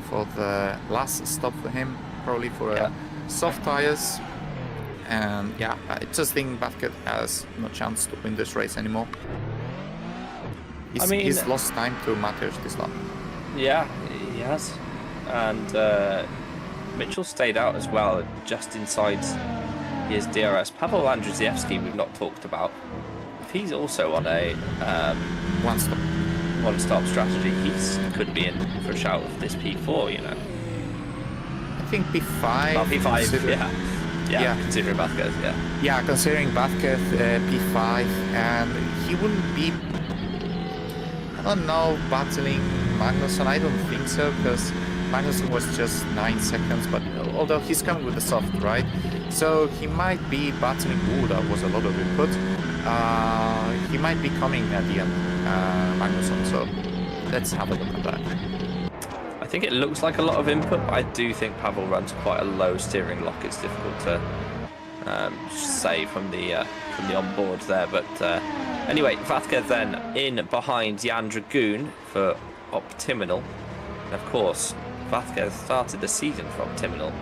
for the last stop for him, probably for soft tires. And yeah, I just think Vazquez has no chance to win this race anymore. He's lost time to Mateusz this lap. Yeah, he has. And Mitchell stayed out as well, just inside his DRS. Pavel Andrzejewski we've not talked about. If he's also on a 1 stop. one-stop strategy, he could be in for a shout of this P4, you know. I think P5. Well, P5, yeah, considering Vasquez, yeah. Yeah, considering Vasquez, P5, and he wouldn't be, I don't know, battling Magnusson. I don't think so, because Magnusson was just 9 seconds, but although he's coming with the soft, right? So he might be battling. Ooh, that was a lot of input. He might be coming at the end, Magnusson, so let's have a look at that. I think it looks like a lot of input, but I do think Pavel runs quite a low steering lock. It's difficult to say from the onboard there, but anyway, Vasquez then in behind Jan Dragoon for Optiminal. And of course, Vasquez started the season for Optiminal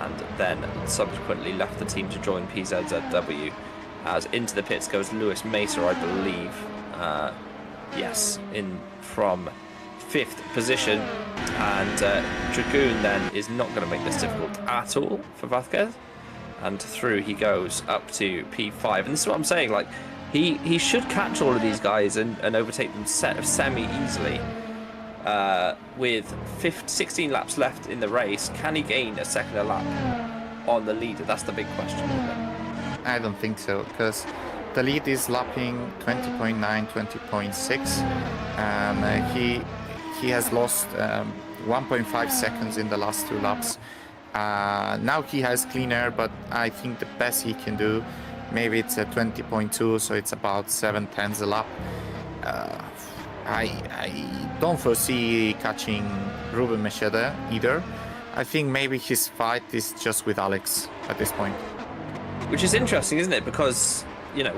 and then subsequently left the team to join PZZW. As into the pits goes Lewis Mesa, I believe. Yes, in from 5th position. And Dragoon then is not going to make this difficult at all for Vasquez. And through he goes up to P5. And this is what I'm saying, like, he should catch all of these guys and overtake them semi-easily. With 16 laps left in the race, can he gain a second a lap on the leader? That's the big question, isn't it? I don't think so, because the lead is lapping 20.9, 20.6, and he has lost 1.5 seconds in the last 2 laps. Now he has clean air, but I think the best he can do, maybe it's a 20.2, so it's about 7/10 a lap. I don't foresee catching Ruben Mecheda either. I think maybe his fight is just with Alex at this point. Which is interesting, isn't it? Because, you know,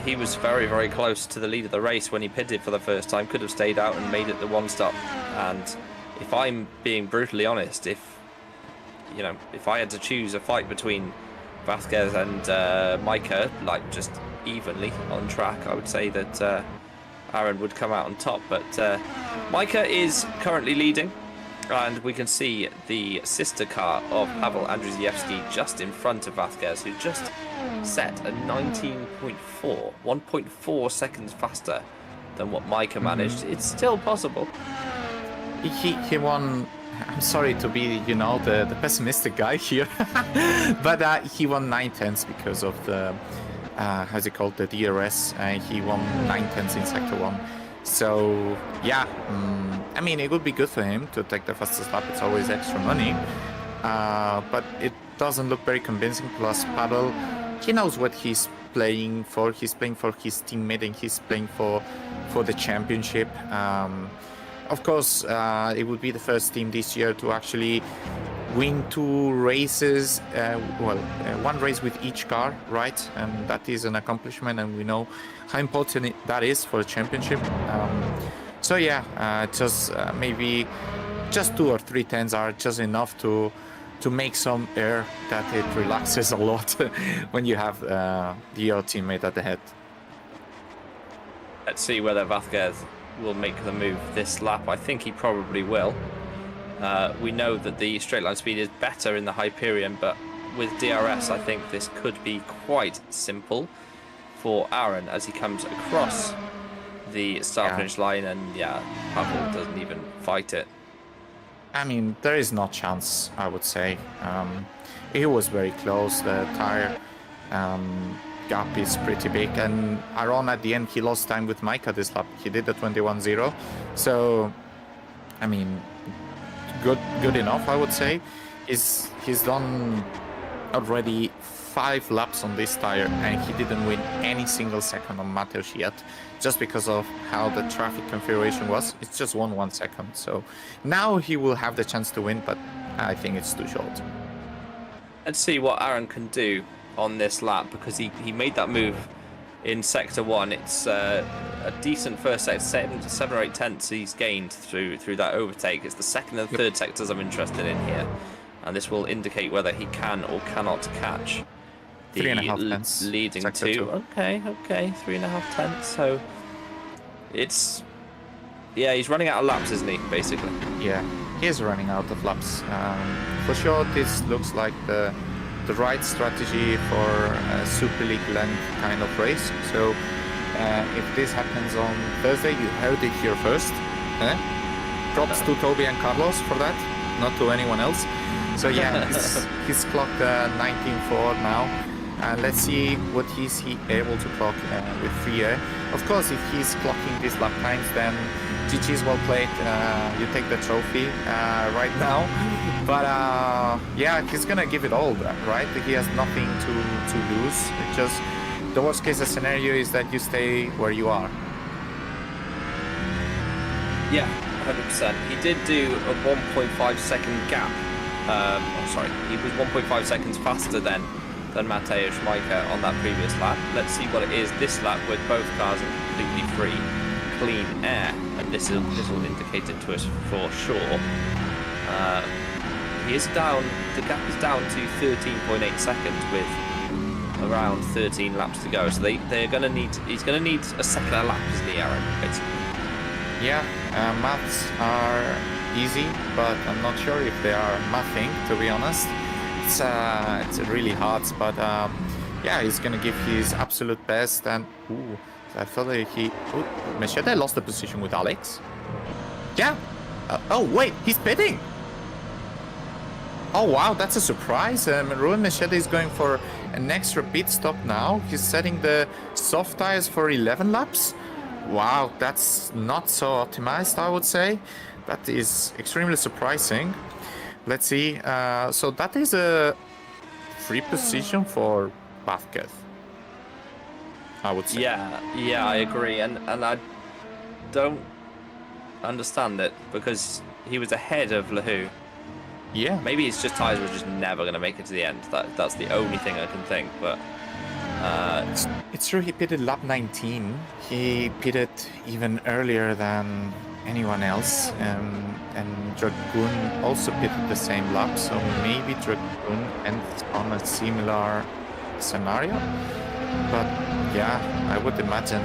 he was very, very close to the lead of the race when he pitted for the first time. Could have stayed out and made it the one stop. And if I'm being brutally honest, if I had to choose a fight between Vasquez and Micah, like just evenly on track, I would say that Aaron would come out on top. But Micah is currently leading. And we can see the sister car of Pavel Andrzejewski just in front of Vasquez, who just set a 19.4, 1.4 seconds faster than what Micah managed. It's still possible. He won. I'm sorry to be, the pessimistic guy here, but he won 9/10 because of the, how's it called, the DRS. He won 9/10 in Sector 1. So, yeah, I mean, it would be good for him to take the fastest lap. It's always extra money, but it doesn't look very convincing. Plus, Pavel, he knows what he's playing for. He's playing for his teammate and he's playing for the championship. Of course, it would be the first team this year to actually win 2 races, one race with each car, right? And that is an accomplishment, and we know how important that is for a championship. So yeah, maybe just 2 or 3 10s are just enough to make some air, that it relaxes a lot when you have your teammate at the head. Let's see whether Vasquez will make the move this lap. I think he probably will. We know that the straight line speed is better in the Hyperion, but with DRS I think this could be quite simple for Aaron as he comes across the start finish line, and Pavel doesn't even fight it. I mean, there is no chance, I would say. It was very close. The tire gap is pretty big, and Aaron at the end, he lost time with Micah this lap. He did the 21.0, so I mean, good enough, I would say. He's done already 5 laps on this tire, and he didn't win any single second on Mateusz yet, just because of how the traffic configuration was. It's just won 1 second, so now he will have the chance to win, but I think it's too short. Let's see what Aaron can do on this lap, because he made that move in Sector 1. It's a decent first sector, 7 or 8 tenths he's gained through that overtake. It's the second and third sectors I'm interested in here, and this will indicate whether he can or cannot catch the 3.5 tenths leading Sector 2. Okay, 3.5 tenths. So it's he's running out of laps, isn't he? Basically. Yeah, he is running out of laps. For sure, this looks like the right strategy for a Super League length kind of race. So if this happens on Thursday, you heard it here first. Props to Toby and Carlos for that, not to anyone else. So yeah, he's clocked 19.4 now. Let's see what he's able to clock with free air. Of course, if he's clocking these lap times, then GG's well played. You take the trophy right now. But yeah, he's gonna give it all, right? He has nothing to lose. It just the worst case scenario is that you stay where you are. Yeah, 100%. He did do a 1.5 second gap. Sorry, he was 1.5 seconds faster than Mateusz Schmeichel on that previous lap. Let's see what it is this lap with both cars in completely free, clean air, and this will indicate it to us for sure. He is down. The gap is down to 13.8 seconds with around 13 laps to go. So they're gonna need. He's gonna need a second a lap, isn't he, Aaron? Basically. Yeah, maths are easy, but I'm not sure if they are mathing, to be honest. It's really hard, but yeah, he's gonna give his absolute best. And I thought that Machete lost the position with Alex. Yeah. Oh wait, he's pitting. Oh wow, that's a surprise. Ruben Machete is going for an extra pit stop now. He's setting the soft tires for 11 laps. Wow, that's not so optimized, I would say. That is extremely surprising. Let's see. So that is a free position for Vázquez, I would say. Yeah, I agree, and I don't understand it because he was ahead of Lehu. Yeah. Maybe his tires were just never going to make it to the end. That's the only thing I can think. But it's true. He pitted lap 19. He pitted even earlier than anyone else, and Dragoon also pitted the same lap, so maybe Dragoon ends on a similar scenario. But yeah, I would imagine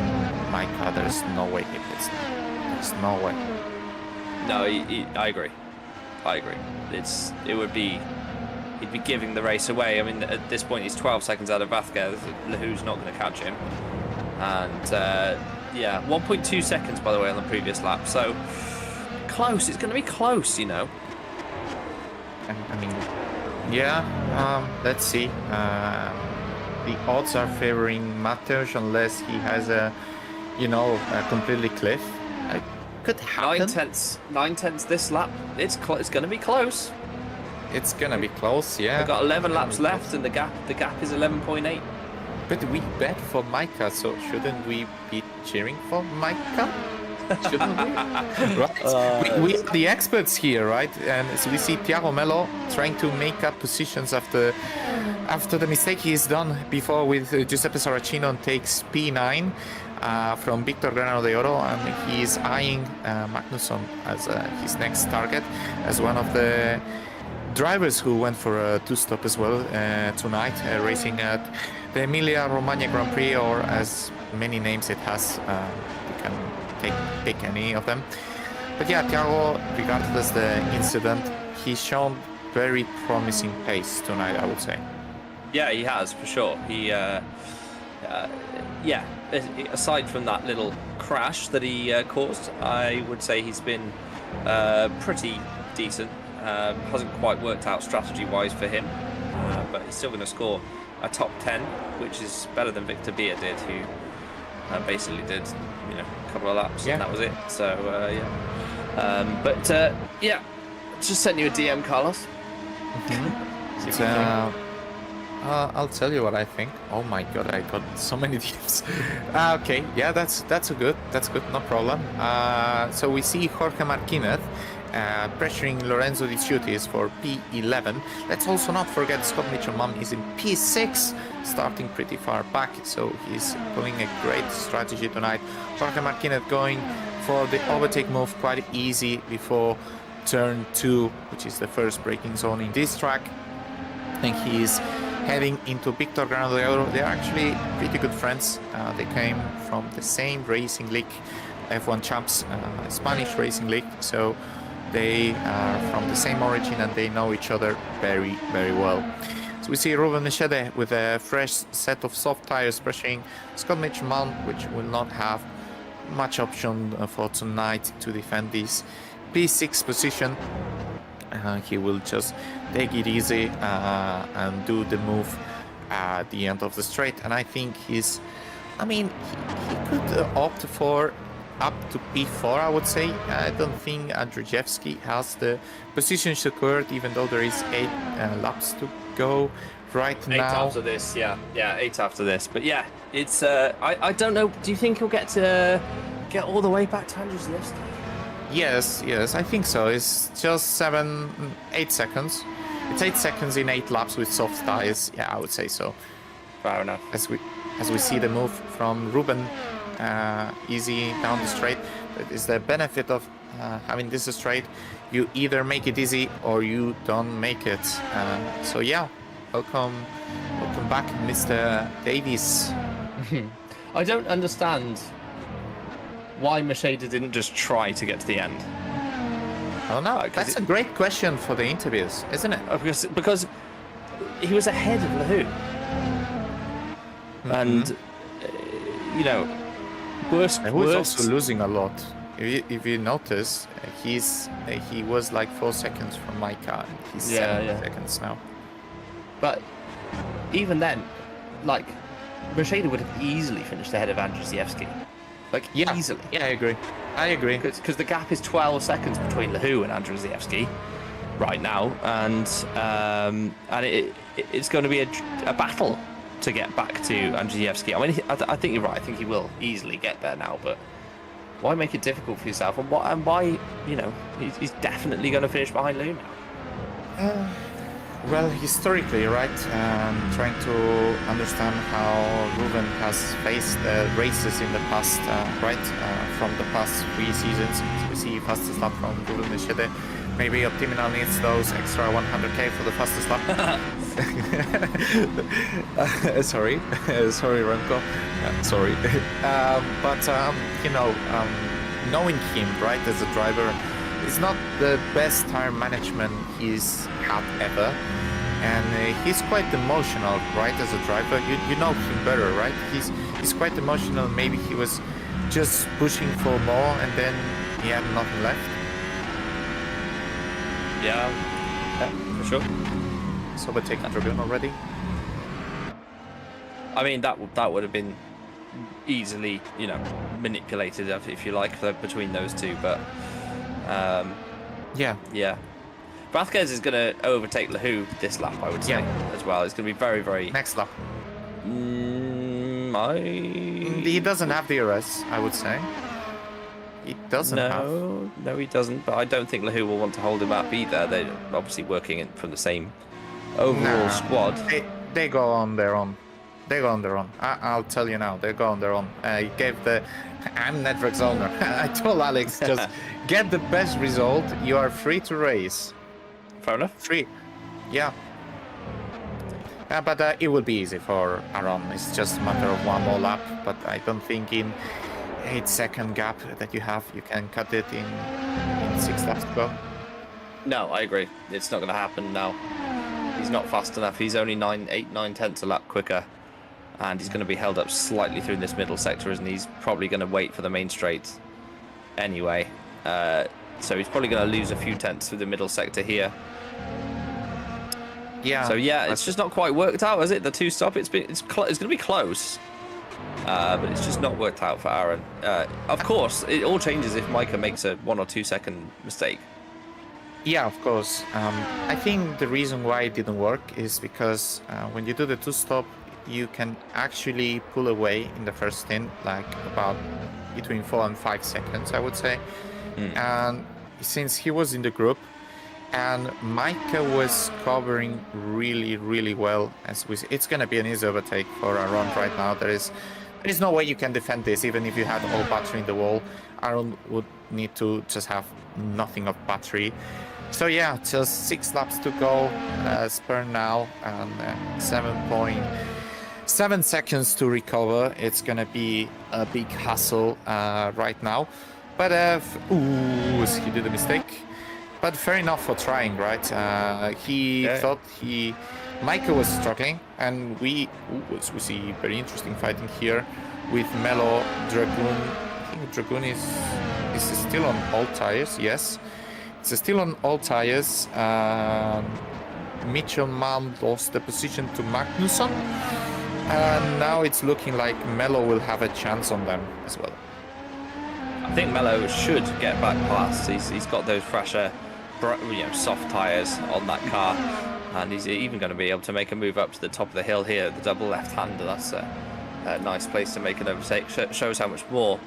Micah, there's no way he pits now. There's no way. No, I agree. He'd be giving the race away. I mean, at this point he's 12 seconds out of Vázquez. Lehu's not going to catch him. And yeah, 1.2 seconds, by the way, on the previous lap. So close. It's going to be close, you know. I mean, yeah. Let's see. The odds are favoring Mateusz unless he has a completely cliff. It could happen. 9 tenths this lap. It's going to be close. It's going to be close, yeah. We've got 11 laps left, and the gap is 11.8. But we bet for Micah, so shouldn't we be cheering for Micah? Shouldn't we? Right. We are the experts here, right? And so we see Thiago Melo trying to make up positions after the mistake he's done before with Giuseppe Saracino and takes P9 from Victor Granado de Oro, and he's eyeing Magnusson as his next target, as one of the drivers who went for a two-stop as well tonight, racing at the Emilia-Romagna Grand Prix, or as many names it has. You can pick any of them. But yeah, Thiago, regardless the incident, he's shown very promising pace tonight, I would say. Yeah, he has, for sure. He, yeah, aside from that little crash that he caused, I would say he's been pretty decent. Hasn't quite worked out strategy-wise for him, but he's still going to score a top 10, which is better than Victor Beer did, who basically did, a couple of laps, and that was it. So yeah, yeah, just sent you a DM, Carlos. I'll tell you what I think. Oh my god, I got so many DMs. Okay, yeah, that's good, no problem. So we see Jorge Martinez pressuring Lorenzo Di Ciutis for P11. Let's also not forget Scott Mitchell-Mum is in P6, starting pretty far back, so he's pulling a great strategy tonight. Jorge Martinez going for the overtake move quite easy before turn 2, which is the first braking zone in this track. And he's heading into Victor Granado de Oro. They're actually pretty good friends. They came from the same racing league, F1 Champs, Spanish racing league. So they are from the same origin and they know each other very, very well. So we see Ruben Nishede with a fresh set of soft tires pushing Scott Mitchell Mount, which will not have much option for tonight to defend this P6 position. He will just take it easy and do the move at the end of the straight. And I think he's, I mean, he could opt for up to P4, I would say. I don't think Andrzejewski has the position secured, even though there is 8 laps to go right 8 now. after this, yeah, 8 after this. But yeah, it's I don't know. Do you think he'll get all the way back to Andrzejewski? Yes, I think so. It's just 8 seconds. It's 8 seconds in 8 laps with soft tires. Yeah, I would say so. Fair enough. As we see the move from Ruben, easy down the straight. That is the benefit of having this straight. You either make it easy or you don't make it. So yeah, welcome back, Mr. Davies. I don't understand why Mercedes didn't just try to get to the end. I don't know. That's a great question for the interviews, isn't it? Because he was ahead of LeHou. And, you know, He's also losing a lot. If you notice, he was like 4 seconds from my car. And he's 7 seconds now. But even then, like, Mercedes would have easily finished ahead of Andrzejewski. Like, easily. Yeah, I agree. Because the gap is 12 seconds between LeHou and Andrzejewski right now, and it's going to be a battle to get back to Andrzejewski. I mean, I think you're right. I think he will easily get there now, but why make it difficult for yourself? And why, you know, he's definitely going to finish behind LeHou now. Well, historically, right, trying to understand how Ruben has faced races in the past, from the past 3 seasons. We see fastest lap from Ruben Nishide. Maybe Optimal needs those extra 100k for the fastest lap. Sorry, Remco. Sorry. But, you know, knowing him, right, as a driver, it's not the best tire management he's had ever, and he's quite emotional, right, as a driver. You know him better, right? He's quite emotional. Maybe he was just pushing for more, and then he had nothing left. Yeah, for sure. So we're taking Tribune already. I mean, that would have been easily, you know, manipulated, if you like, between those two, but. Yeah. Vasquez is going to overtake LeHou this lap, I would say, as well. It's going to be very, very... Next lap. He doesn't have the DRS, I would say. He doesn't have... No, he doesn't, but I don't think LeHou will want to hold him up either. They're obviously working from the same overall squad. They go on their own. I'll tell you now, they go on their own. He gave I'm Network's owner. I told Alex, just get the best result. You are free to race. Fair enough. Free. Yeah. But it will be easy for Aaron. It's just a matter of one more lap. But I don't think in 8-second gap that you have, you can cut it in 6 laps to go. No, I agree. It's not going to happen now. He's not fast enough. He's only 8, 9 tenths a lap quicker. And he's going to be held up slightly through this middle sector, and he's probably going to wait for the main straight anyway. So he's probably going to lose a few tenths through the middle sector here. Yeah. So yeah, it's just not quite worked out, is it? The 2-stop. It's going to be close, but it's just not worked out for Aaron. Of course, it all changes if Micah makes a 1 or 2 second mistake. Yeah, of course. I think the reason why it didn't work is because when you do the 2-stop, you can actually pull away in the first stint, like about between 4 and 5 seconds, I would say. And since he was in the group, and Micah was covering really, really well, it's going to be an easy overtake for Aaron right now. There is no way you can defend this, even if you had all battery in the wall. Aaron would need to just have nothing of battery. So yeah, just 6 laps to go, spur now, and 7.7 seconds to recover. It's gonna be a big hassle right now. But he did a mistake. But fair enough for trying, right? He thought he Micah was struggling, and we see very interesting fighting here with Melo, Dragoon. I think Dragoon is still on all tires. Yes, it's still on all tires. Mitchell Malm lost the position to Magnusson, and now it's looking like Melo will have a chance on them as well. I think Melo should get back past. He's got those fresher, soft tires on that car, and he's even going to be able to make a move up to the top of the hill here, the double left-hander. That's a nice place to make an overtake. Shows how much more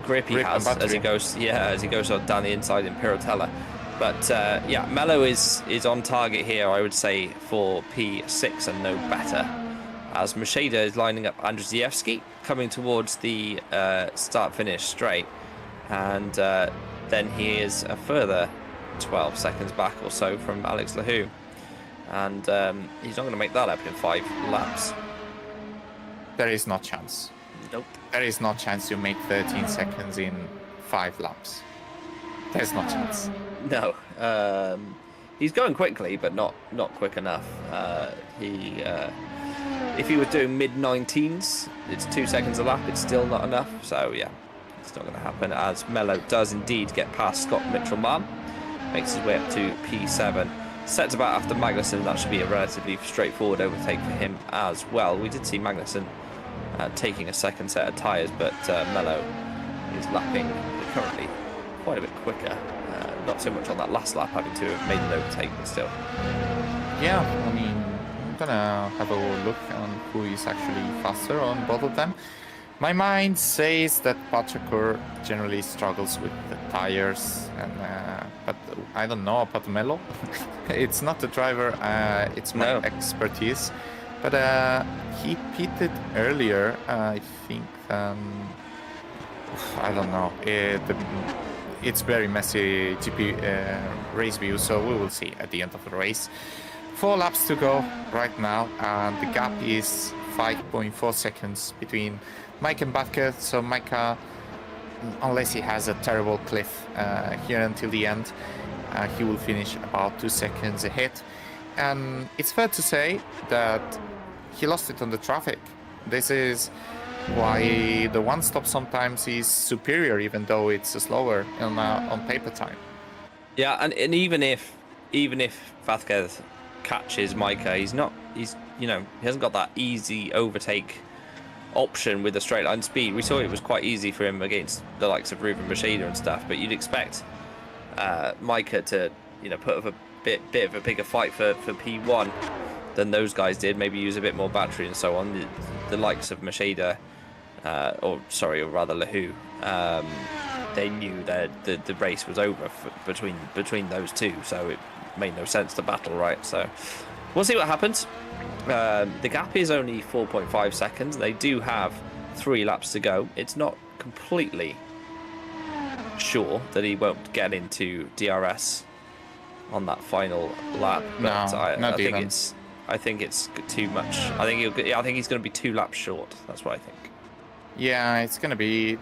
grip he has as he goes on down the inside in Pirotella. But yeah, Melo is on target here, I would say, for P6 and no better, as Macheda is lining up Andrzejewski coming towards the start-finish straight, and then he is a further 12 seconds back or so from Alex Lahou, and he's not going to make that up in 5 laps. There is no chance. Nope. There is no chance you make 13 seconds in 5 laps. There's no chance. No. He's going quickly, but not quick enough. If he was doing mid-19s, it's 2 seconds a lap. It's still not enough. So yeah, it's not going to happen, as Melo does indeed get past Scott Mitchell-Mann, makes his way up to P7. Sets about after Magnussen. That should be a relatively straightforward overtake for him as well. We did see Magnussen taking a second set of tyres, but Melo is lapping currently quite a bit quicker. Not so much on that last lap, having to have made an overtake, but still. Yeah, I mean, I'm gonna have a look on who is actually faster on both of them. My mind says that Patricker generally struggles with the tires, and but I don't know about Melo. It's not the driver, it's my expertise. But he pitted earlier, I think. I don't know. It's very messy GP race view, so we will see at the end of the race. 4 laps to go right now, and the gap is 5.4 seconds between Mike and Butker. So Micah, unless he has a terrible cliff here until the end, he will finish about 2 seconds ahead. And it's fair to say that he lost it on the traffic. This is why the one stop sometimes is superior, even though it's slower on paper time. Yeah, and even if Vázquez catches Micah, he hasn't got that easy overtake option with the straight line speed. We saw it was quite easy for him against the likes of Ruben Machida and stuff, but you'd expect Micah to put up a bit of a bigger fight for P1 than those guys did. Maybe use a bit more battery and so on. The likes of Machida, or rather Lahou, they knew that the race was over between those two, so it made no sense to battle, right? So we'll see what happens. The gap is only 4.5 seconds. They do have 3 laps to go. It's not completely sure that he won't get into DRS on that final lap, but I think it's too much. I think he's going to be 2 laps short. That's what I think. Yeah, it's going to be.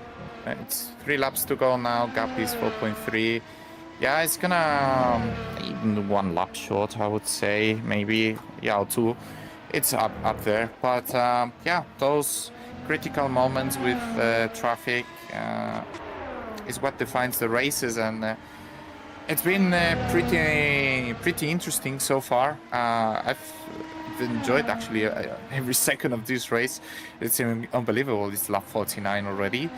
It's 3 laps to go now. Gap is 4.3. Yeah, it's gonna even 1 lap short, I would say, maybe. Yeah, or 2. It's up there, but yeah, those critical moments with traffic is what defines the races, and it's been pretty interesting so far. I've enjoyed actually every second of this race. It's unbelievable. It's lap 49 already,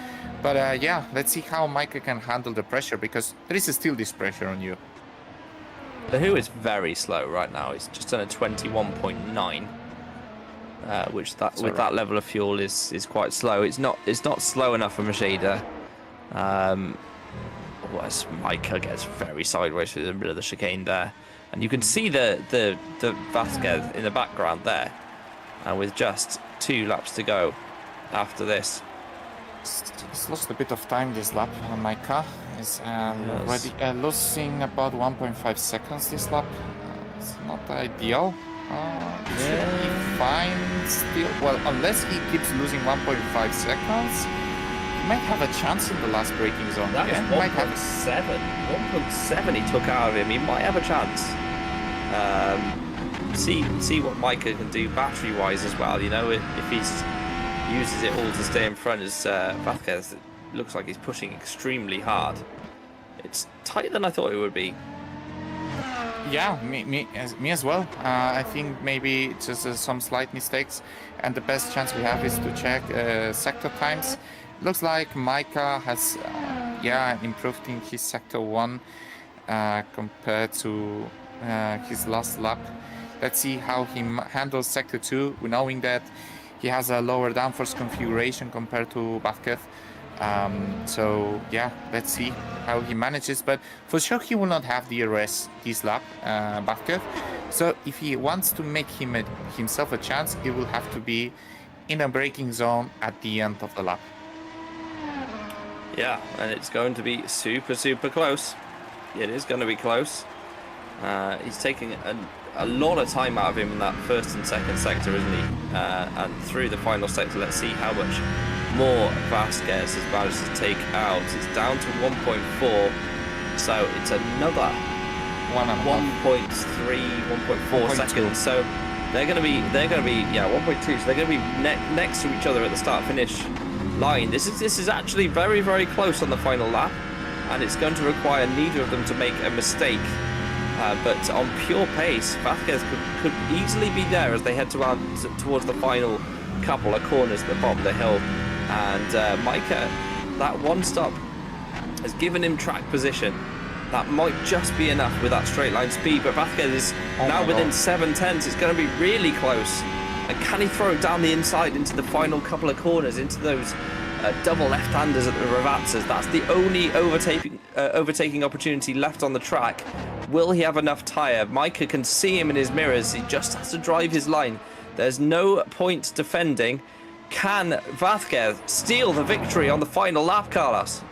but yeah, let's see how Micah can handle the pressure, because there is still this pressure on you. Lahou is very slow right now. He's just done a 21.9, which with that level of fuel is quite slow. It's not slow enough for Machida. Whereas Micah gets very sideways through the middle of the chicane there, and you can see the Vázquez in the background there, and with just 2 laps to go after this. He's lost a bit of time this lap. Micah is already losing about 1.5 seconds this lap. It's not ideal. Should be fine still. Well, unless he keeps losing 1.5 seconds, he might have a chance in the last braking zone. That was 1.7. 1.7 he took out of him. He might have a chance. See what Micah can do battery wise as well. You know, if he's uses it all to stay in front as Vasquez, it looks like he's pushing extremely hard. It's tighter than I thought it would be. Yeah, me as well. I think maybe just some slight mistakes, and the best chance we have is to check sector times. Looks like Micah has improved in his sector 1 compared to his last lap. Let's see how he handles sector 2, knowing that he has a lower downforce configuration compared to Vasquez. So yeah, let's see how he manages, but for sure he will not have DRS this lap, Vasquez. So if he wants to make himself a chance, he will have to be in a braking zone at the end of the lap. Yeah, and it's going to be super close. It is going to be close. He's taking a lot of time out of him in that first and second sector, isn't he? And through the final sector, let's see how much more Vasquez has managed to take out. It's down to 1.4, so it's another 1.3, 1.4 seconds. So they're going to be 1.2. So they're going to be next to each other at the start-finish line. This is actually very close on the final lap, and it's going to require neither of them to make a mistake. But on pure pace, Vasquez could easily be there as they head towards the final couple of corners at the bottom of the hill. And Micah, that one stop has given him track position. That might just be enough with that straight line speed, but Vasquez is now within 7/10. It's going to be really close. And can he throw it down the inside into the final couple of corners, into those double left-handers at the Ravazzas? That's the only overtaking opportunity left on the track. Will he have enough tyre? Micah can see him in his mirrors. He just has to drive his line. There's no point defending. Can Vasquez steal the victory on the final lap, Carlos?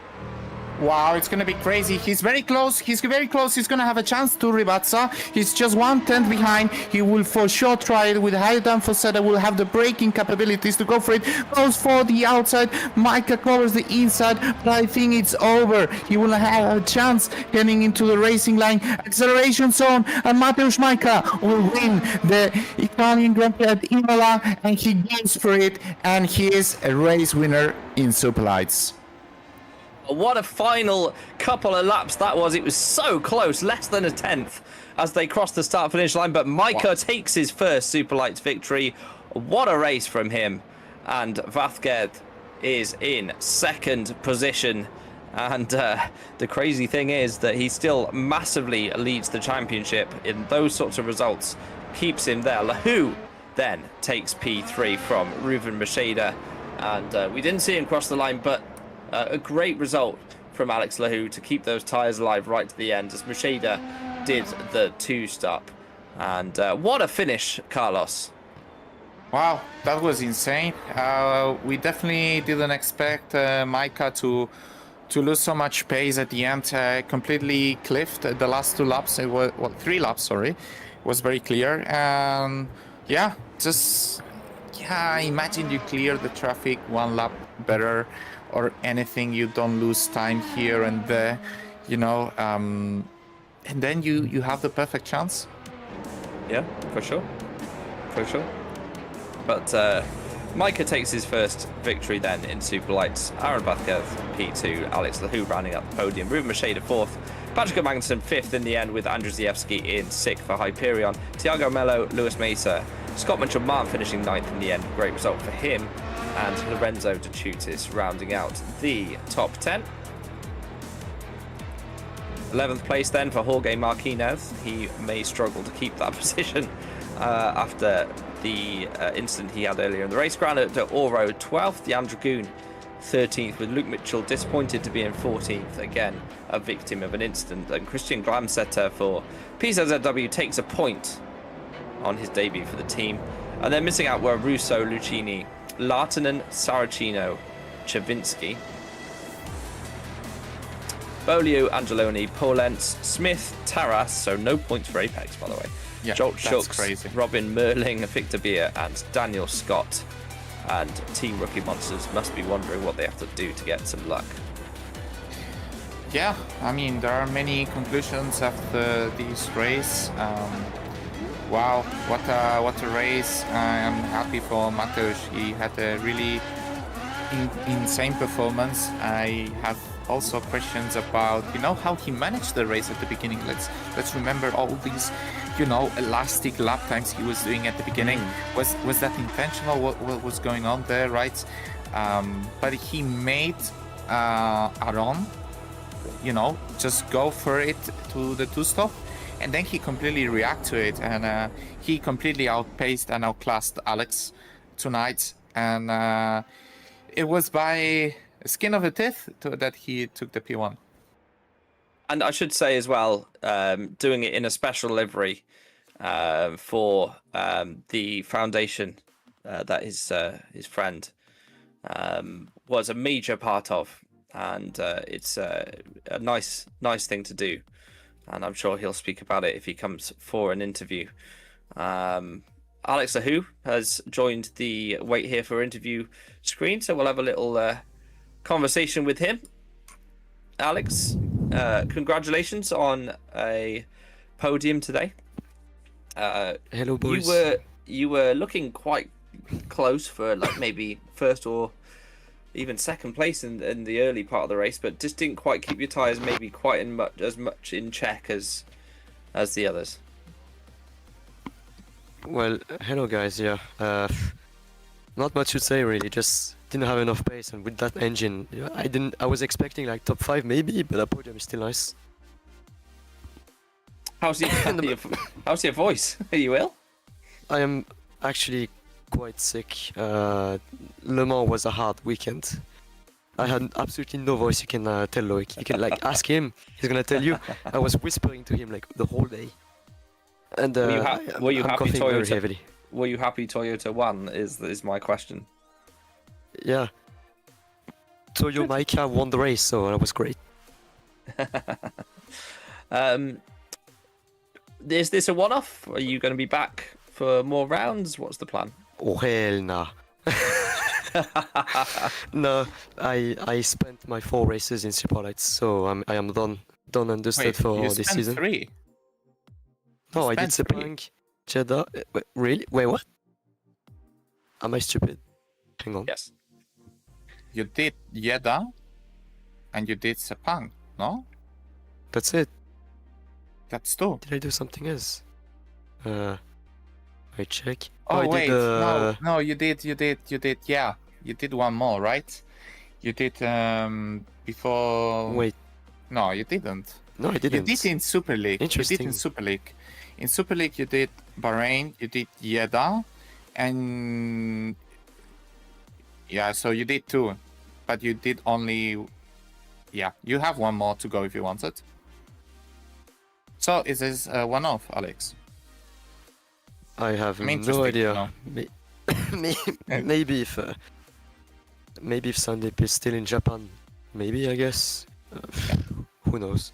Wow, it's gonna be crazy. He's very close. He's very close. He's gonna have a chance to Rivazza. He's just 1/10 behind. He will for sure try it with high downforce setup. Will have the braking capabilities to go for it. Goes for the outside. Micah covers the inside, but I think it's over. He will have a chance getting into the racing line. Acceleration zone, and Mateusz Micah will win the Italian Grand Prix at Imola, and he goes for it, and he is a race winner in Superlights. What a final couple of laps that was. It was so close, less than a tenth as they crossed the start-finish line. But Micah takes his first Superlights victory. What a race from him. And Vasquez is in second position. And the crazy thing is that he still massively leads the championship in those sorts of results. Keeps him there. Lahu then takes P3 from Ruben Macheda. And we didn't see him cross the line, but a great result from Alex Lahu to keep those tyres alive right to the end as Macheda did the two-stop. And what a finish, Carlos. Wow, that was insane. We definitely didn't expect Micah to lose so much pace at the end. Completely cliffed the last 2 laps. It was, 3 laps, sorry. It was very clear. And imagine you clear the traffic 1 lap better or anything. You don't lose time here and there, you know, and then you have the perfect chance. Yeah, for sure. But Micah takes his first victory then in Superlights. Aaron Vasquez P2, Alex Lahu rounding up the podium, Ruben Macheda 4th, Patrick Magnussen 5th in the end, with Andrzejewski in 6th for Hyperion, Thiago Mello, Lewis Mesa, Scott Mitchell-Martin finishing 9th in the end. Great result for him. And Lorenzo De Chutis rounding out the top 10. 11th place then for Jorge Marquinez. He may struggle to keep that position after the incident he had earlier in the race. Granite de Oro 12th, Jan Dragoon 13th, with Luke Mitchell disappointed to be in 14th, again a victim of an incident. And Christian Glamsetter for PZZW takes a point on his debut for the team. And then missing out were Russo, Lucchini, Lahtinen, Saracino, Chavinsky, Bolio, Angeloni, Polentz, Smith, Taras, so no points for Apex, by the way. Yeah, Jolt that's Schultz, crazy. Robin Merling, Victor Beer, and Daniel Scott. And Team Rookie Monsters must be wondering what they have to do to get some luck. Yeah, I mean, there are many conclusions after this race. Wow, what a race. I am happy for Mateusz. He had a really insane performance. I have also questions about, how he managed the race at the beginning. Let's remember all these, elastic lap times he was doing at the beginning. Was that intentional? What was going on there, right? But he made Aaron, just go for it to the two-stop, and then he completely react to it, and he completely outpaced and outclassed Alex tonight, and it was by skin of a teeth that he took the P1. And I should say as well, doing it in a special livery for the foundation that his friend was a major part of, and it's a nice thing to do, and I'm sure he'll speak about it if he comes for an interview. Alex Ahu has joined the wait here for interview screen, so we'll have a little conversation with him. Alex, congratulations on a podium today. Hello, boys. You were looking quite close for like maybe first or even second place in the early part of the race, but just didn't quite keep your tires maybe quite as much in check as the others. Well, hello guys. Yeah, not much to say really. Just didn't have enough pace, and with that engine, I was expecting like top 5 maybe, but a podium is still nice. How's your voice? Are you ill? I am actually quite sick. Le Mans was a hard weekend. I had absolutely no voice. You can tell Loic. You can like ask him. He's gonna tell you. I was whispering to him like the whole day. And were you I'm happy coughing very Toyota? heavily. Were you happy Toyota won? Is my question. Yeah. Toyo Maika won the race, so that was great. Is this a one-off? Are you going to be back for more rounds? What's the plan? Oh hell nah. No, I spent my 4 races in Superlights, so I am done and dusted for this season. 3? No, I did spent 3? Sepang, Jeddah. Really? Wait, what? Am I stupid? Hang on. Yes. You did Jeddah, and you did Sepang, no? That's it. That's 2. Did I do something else? I check. Oh, I wait, did, no, you did, yeah. You did one more, right? You did, before... Wait, No, you didn't. no, I didn't. You did in Super League. Interesting. You did in Super League. In Super League, you did Bahrain, you did Jeddah, and... Yeah, so you did 2. But you did only... Yeah, you have one more to go if you want it. So, is this one-off, Alex? I have I'm no interested to idea. know. Maybe if Sandeep is still in Japan, maybe I guess. Who knows?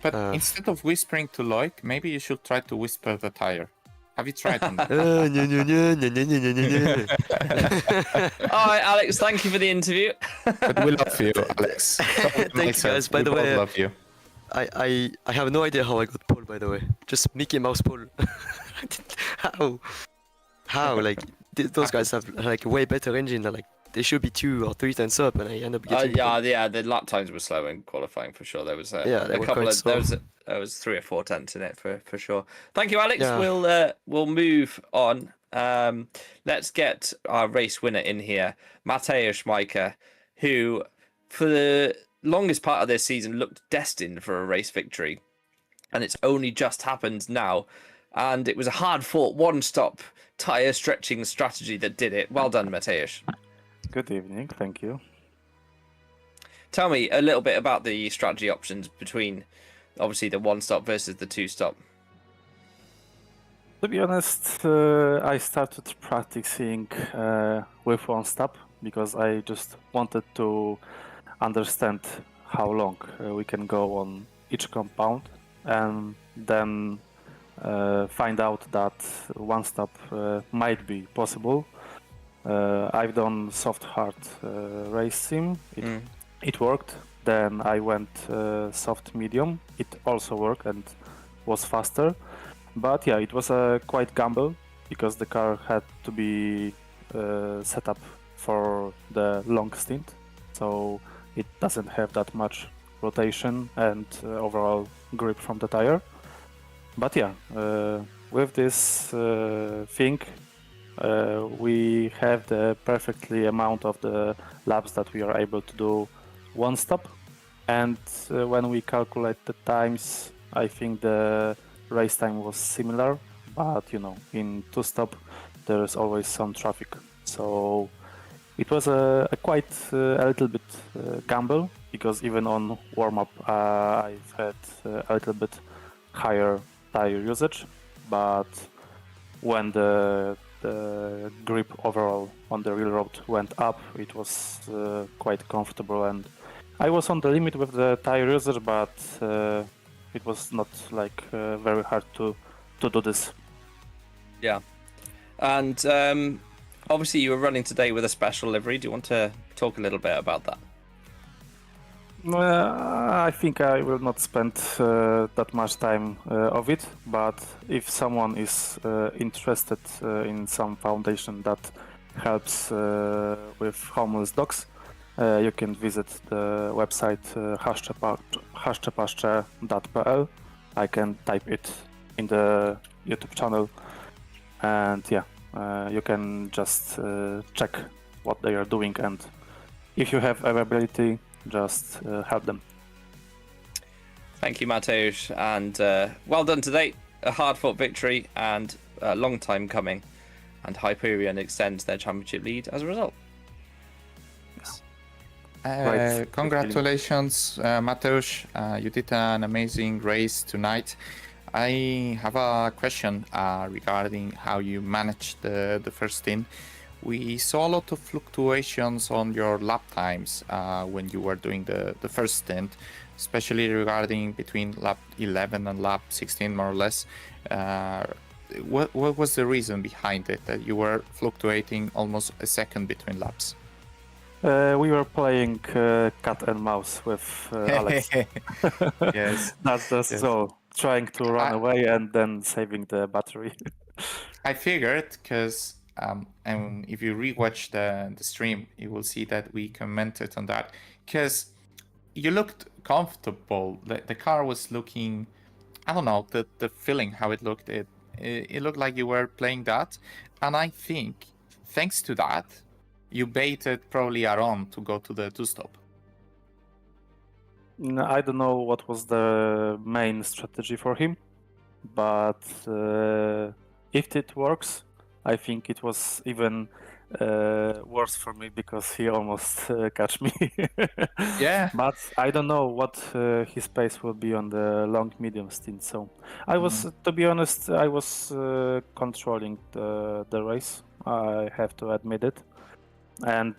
But instead of whispering to Loic, maybe you should try to whisper the tire. Have you tried on that? All right, Alex. Thank you for the interview. But we love you, Alex. Thanks, guys. By the way, love you. I have no idea how I got pole. By the way, just Mickey Mouse pole. How? Like those guys have like way better engine. Like they should be 2 or 3 tenths up, and I end up getting. Yeah. The lap times were slow in qualifying for sure. There was they a were couple quite of slow. there was 3 or 4 tenths in it for sure. Thank you, Alex. Yeah. We'll move on. Let's get our race winner in here, Mateusz Schmeicher, who for the longest part of this season looked destined for a race victory, and it's only just happened now. And it was a hard-fought one-stop tyre stretching strategy that did it. Well done, Mateusz. Good evening, thank you. Tell me a little bit about the strategy options between, obviously, the one-stop versus the two-stop. To be honest, I started practicing with one stop because I just wanted to understand how long we can go on each compound, and then find out that one stop might be possible. I've done soft hard race sim. It worked. Then I went soft medium. It also worked and was faster. But yeah, it was a quite gamble because the car had to be set up for the long stint, so it doesn't have that much rotation and overall grip from the tire. But yeah, with this thing, we have the perfectly amount of the laps that we are able to do one stop. And when we calculate the times, I think the race time was similar, but you know, in two stop, there is always some traffic. So it was a quite a little bit gamble, because even on warm-up, I've had a little bit higher tire usage, but when the grip overall on the real road went up, it was quite comfortable, and I was on the limit with the tire usage, but it was not like very hard to do this. Yeah. And obviously you were running today with a special livery. Do you want to talk a little bit about that? I think I will not spend that much time of it, but if someone is interested in some foundation that helps with homeless dogs, you can visit the website haszczepaszcze.pl. I can type it in the YouTube channel, and yeah, you can just check what they are doing, and if you have availability, just help them. Thank you, Mateusz, and well done today. A hard-fought victory and a long time coming, and Hyperion extends their championship lead as a result. Right. Congratulations, Mateusz. You did an amazing race tonight. I have a question regarding how you managed the first stint. We saw a lot of fluctuations on your lap times when you were doing the first stint, especially regarding between lap 11 and lap 16, more or less. What was the reason behind it, that you were fluctuating almost a second between laps? We were playing cat and mouse with Alex. Yes. That's Yes. all. Trying to run away and then saving the battery. I figured, because and if you rewatch the stream, you will see that we commented on that, because you looked comfortable. The car was looking, I don't know, the feeling how it looked. It looked like you were playing that, and I think thanks to that, you baited probably Aaron to go to the two-stop. I don't know what was the main strategy for him, but if it works, I think it was even worse for me, because he almost catch me. Yeah. But I don't know what his pace will be on the long medium stint. So I was, to be honest, I was controlling the race. I have to admit it, and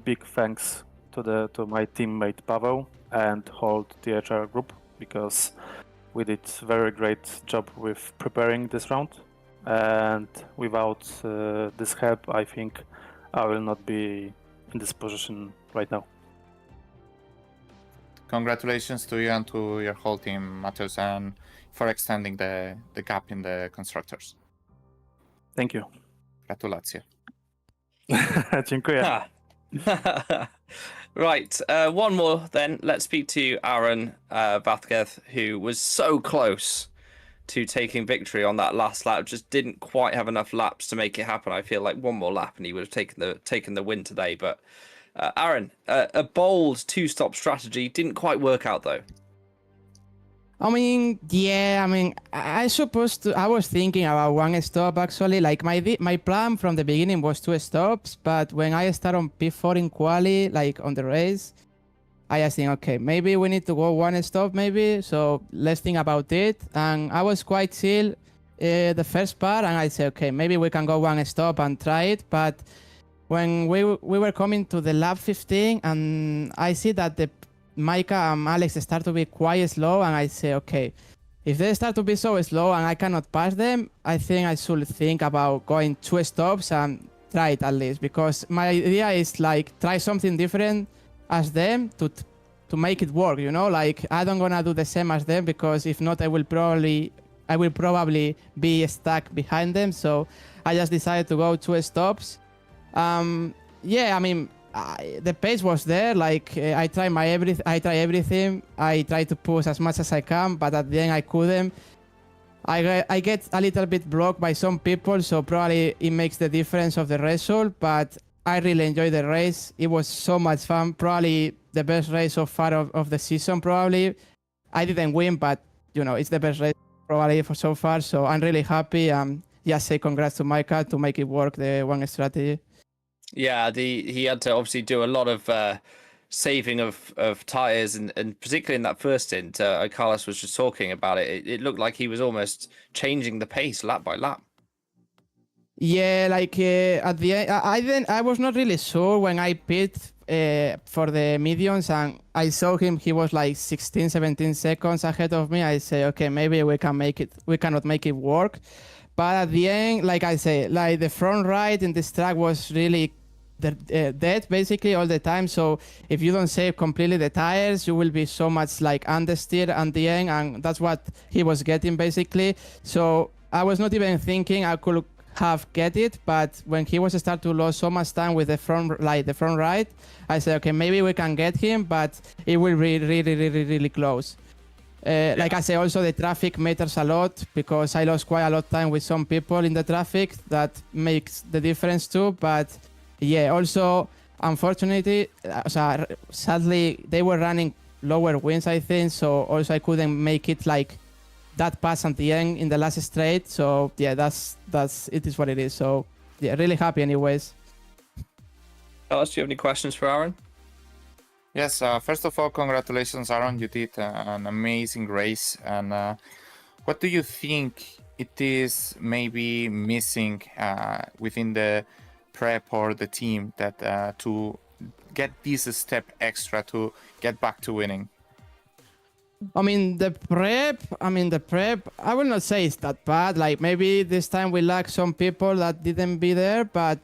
big thanks to my teammate Paweł and whole THR group, because we did very great job with preparing this round, and without this help, I think I will not be in this position right now. Congratulations to you and to your whole team, Mateusz, and for extending the gap in the constructors. Thank you. Gratulacje. Dziękuję. Right, one more then. Let's speak to Aaron Vázquez, who was so close to taking victory on that last lap. Just didn't quite have enough laps to make it happen. I feel like one more lap and he would have taken the win today. But Aaron, a bold two-stop strategy didn't quite work out though. I mean, yeah, I was thinking about one stop actually. Like my plan from the beginning was 2 stops, but when I start on P4 in quali, like on the race, I just think, okay, maybe we need to go 1 stop maybe, so let's think about it. And I was quite chill the first part, and I said, okay, maybe we can go 1 stop and try it. But when we were coming to the lap 15, and I see that the Micah and Alex start to be quite slow, and I say, okay, if they start to be so slow and I cannot pass them, I think I should think about going 2 stops and try it at least, because my idea is like try something different as them to make it work, you know, like I don't gonna do the same as them, because if not I will probably I will probably be stuck behind them. So I just decided to go 2 stops. Yeah, I mean, the pace was there. Like I try everything. I try to push as much as I can, but at the end I couldn't. I get a little bit blocked by some people, so probably it makes the difference of the result. But I really enjoyed the race. It was so much fun. Probably the best race so far of the season. Probably I didn't win, but you know it's the best race probably for so far. So I'm really happy. Just say congrats to Micah to make it work. The one strategy. Yeah, he had to obviously do a lot of saving of tires, and particularly in that first stint, Carlos was just talking about it. It looked like he was almost changing the pace lap by lap. Yeah, like at the end, I was not really sure when I pit for the mediums, and I saw him. He was like 16, 17 seconds ahead of me. I say, okay, maybe we can make it. We cannot make it work. But at the end, like I say, like the front right in this track was really dead basically all the time. So if you don't save completely the tires, you will be so much like understeer at the end, and that's what he was getting basically. So I was not even thinking I could have get it, but when he was start to lose so much time with the front right, I said, okay, maybe we can get him, but it will be really close. Like I say, also the traffic matters a lot because I lost quite a lot of time with some people in the traffic. That makes the difference too. But yeah, also unfortunately, sadly, they were running lower winds, I think. So also I couldn't make it like that pass at the end in the last straight. So yeah, that's it is what it is. So yeah, really happy anyways. Carlos, do you have any questions for Aaron? Yes, first of all, congratulations, Aaron. You did an amazing race. And what do you think it is maybe missing within the prep or the team that to get this step extra to get back to winning? I mean, the prep, I will not say it's that bad. Like, maybe this time we lack some people that didn't be there, but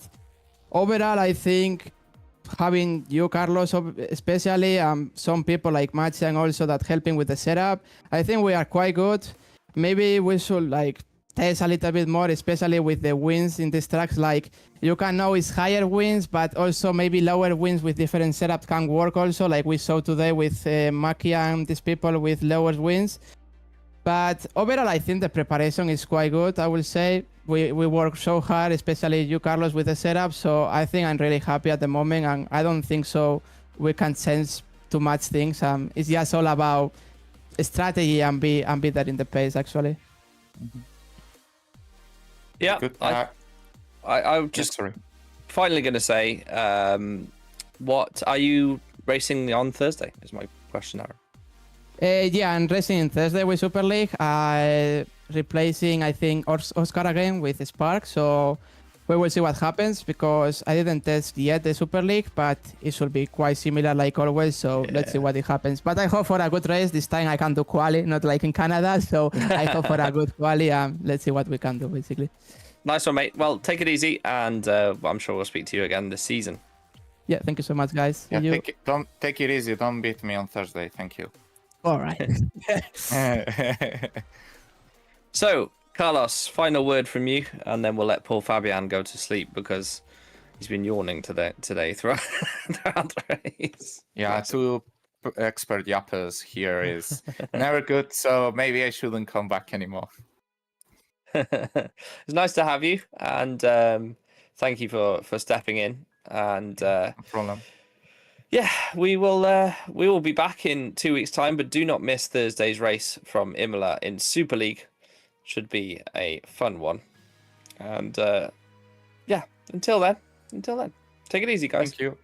overall, I think having you, Carlos, especially, some people like Macian also that helping with the setup, I think we are quite good. Maybe we should like test a little bit more, especially with the wins in these tracks. Like you can know it's higher wins, but also maybe lower wins with different setups can work also. Like we saw today with Maki and these people with lower wins. But overall, I think the preparation is quite good. I will say we work so hard, especially you, Carlos, with the setup. So I think I'm really happy at the moment, and I don't think so we can change too much things. It's just all about strategy and be there in the pace actually. Yeah, Good. I'm just finally going to say, what are you racing on Thursday? Is my question, Aaron. Yeah, I'm racing in Thursday with Super League. Replacing, I think, Oscar again with Spark. So we will see what happens because I didn't test yet the Super League, but it should be quite similar like always. So let's see what it happens. But I hope for a good race. This time I can do quali, not like in Canada. So I hope for a good quali. Let's see what we can do, basically. Nice one, mate. Well, take it easy, and I'm sure we'll speak to you again this season. Yeah, thank you so much, guys. Yeah, don't take it easy. Don't beat me on Thursday. Thank you. All right. So, Carlos, final word from you, and then we'll let Paul Fabian go to sleep because he's been yawning today throughout the race. Yeah, two expert yappers here is never good, so maybe I shouldn't come back anymore. It's nice to have you, and thank you for stepping in. And No problem. yeah, we will be back in 2 weeks' time, but do not miss Thursday's race from Imola in Super League. Should be a fun one. And yeah, until then, take it easy, guys. Thank you.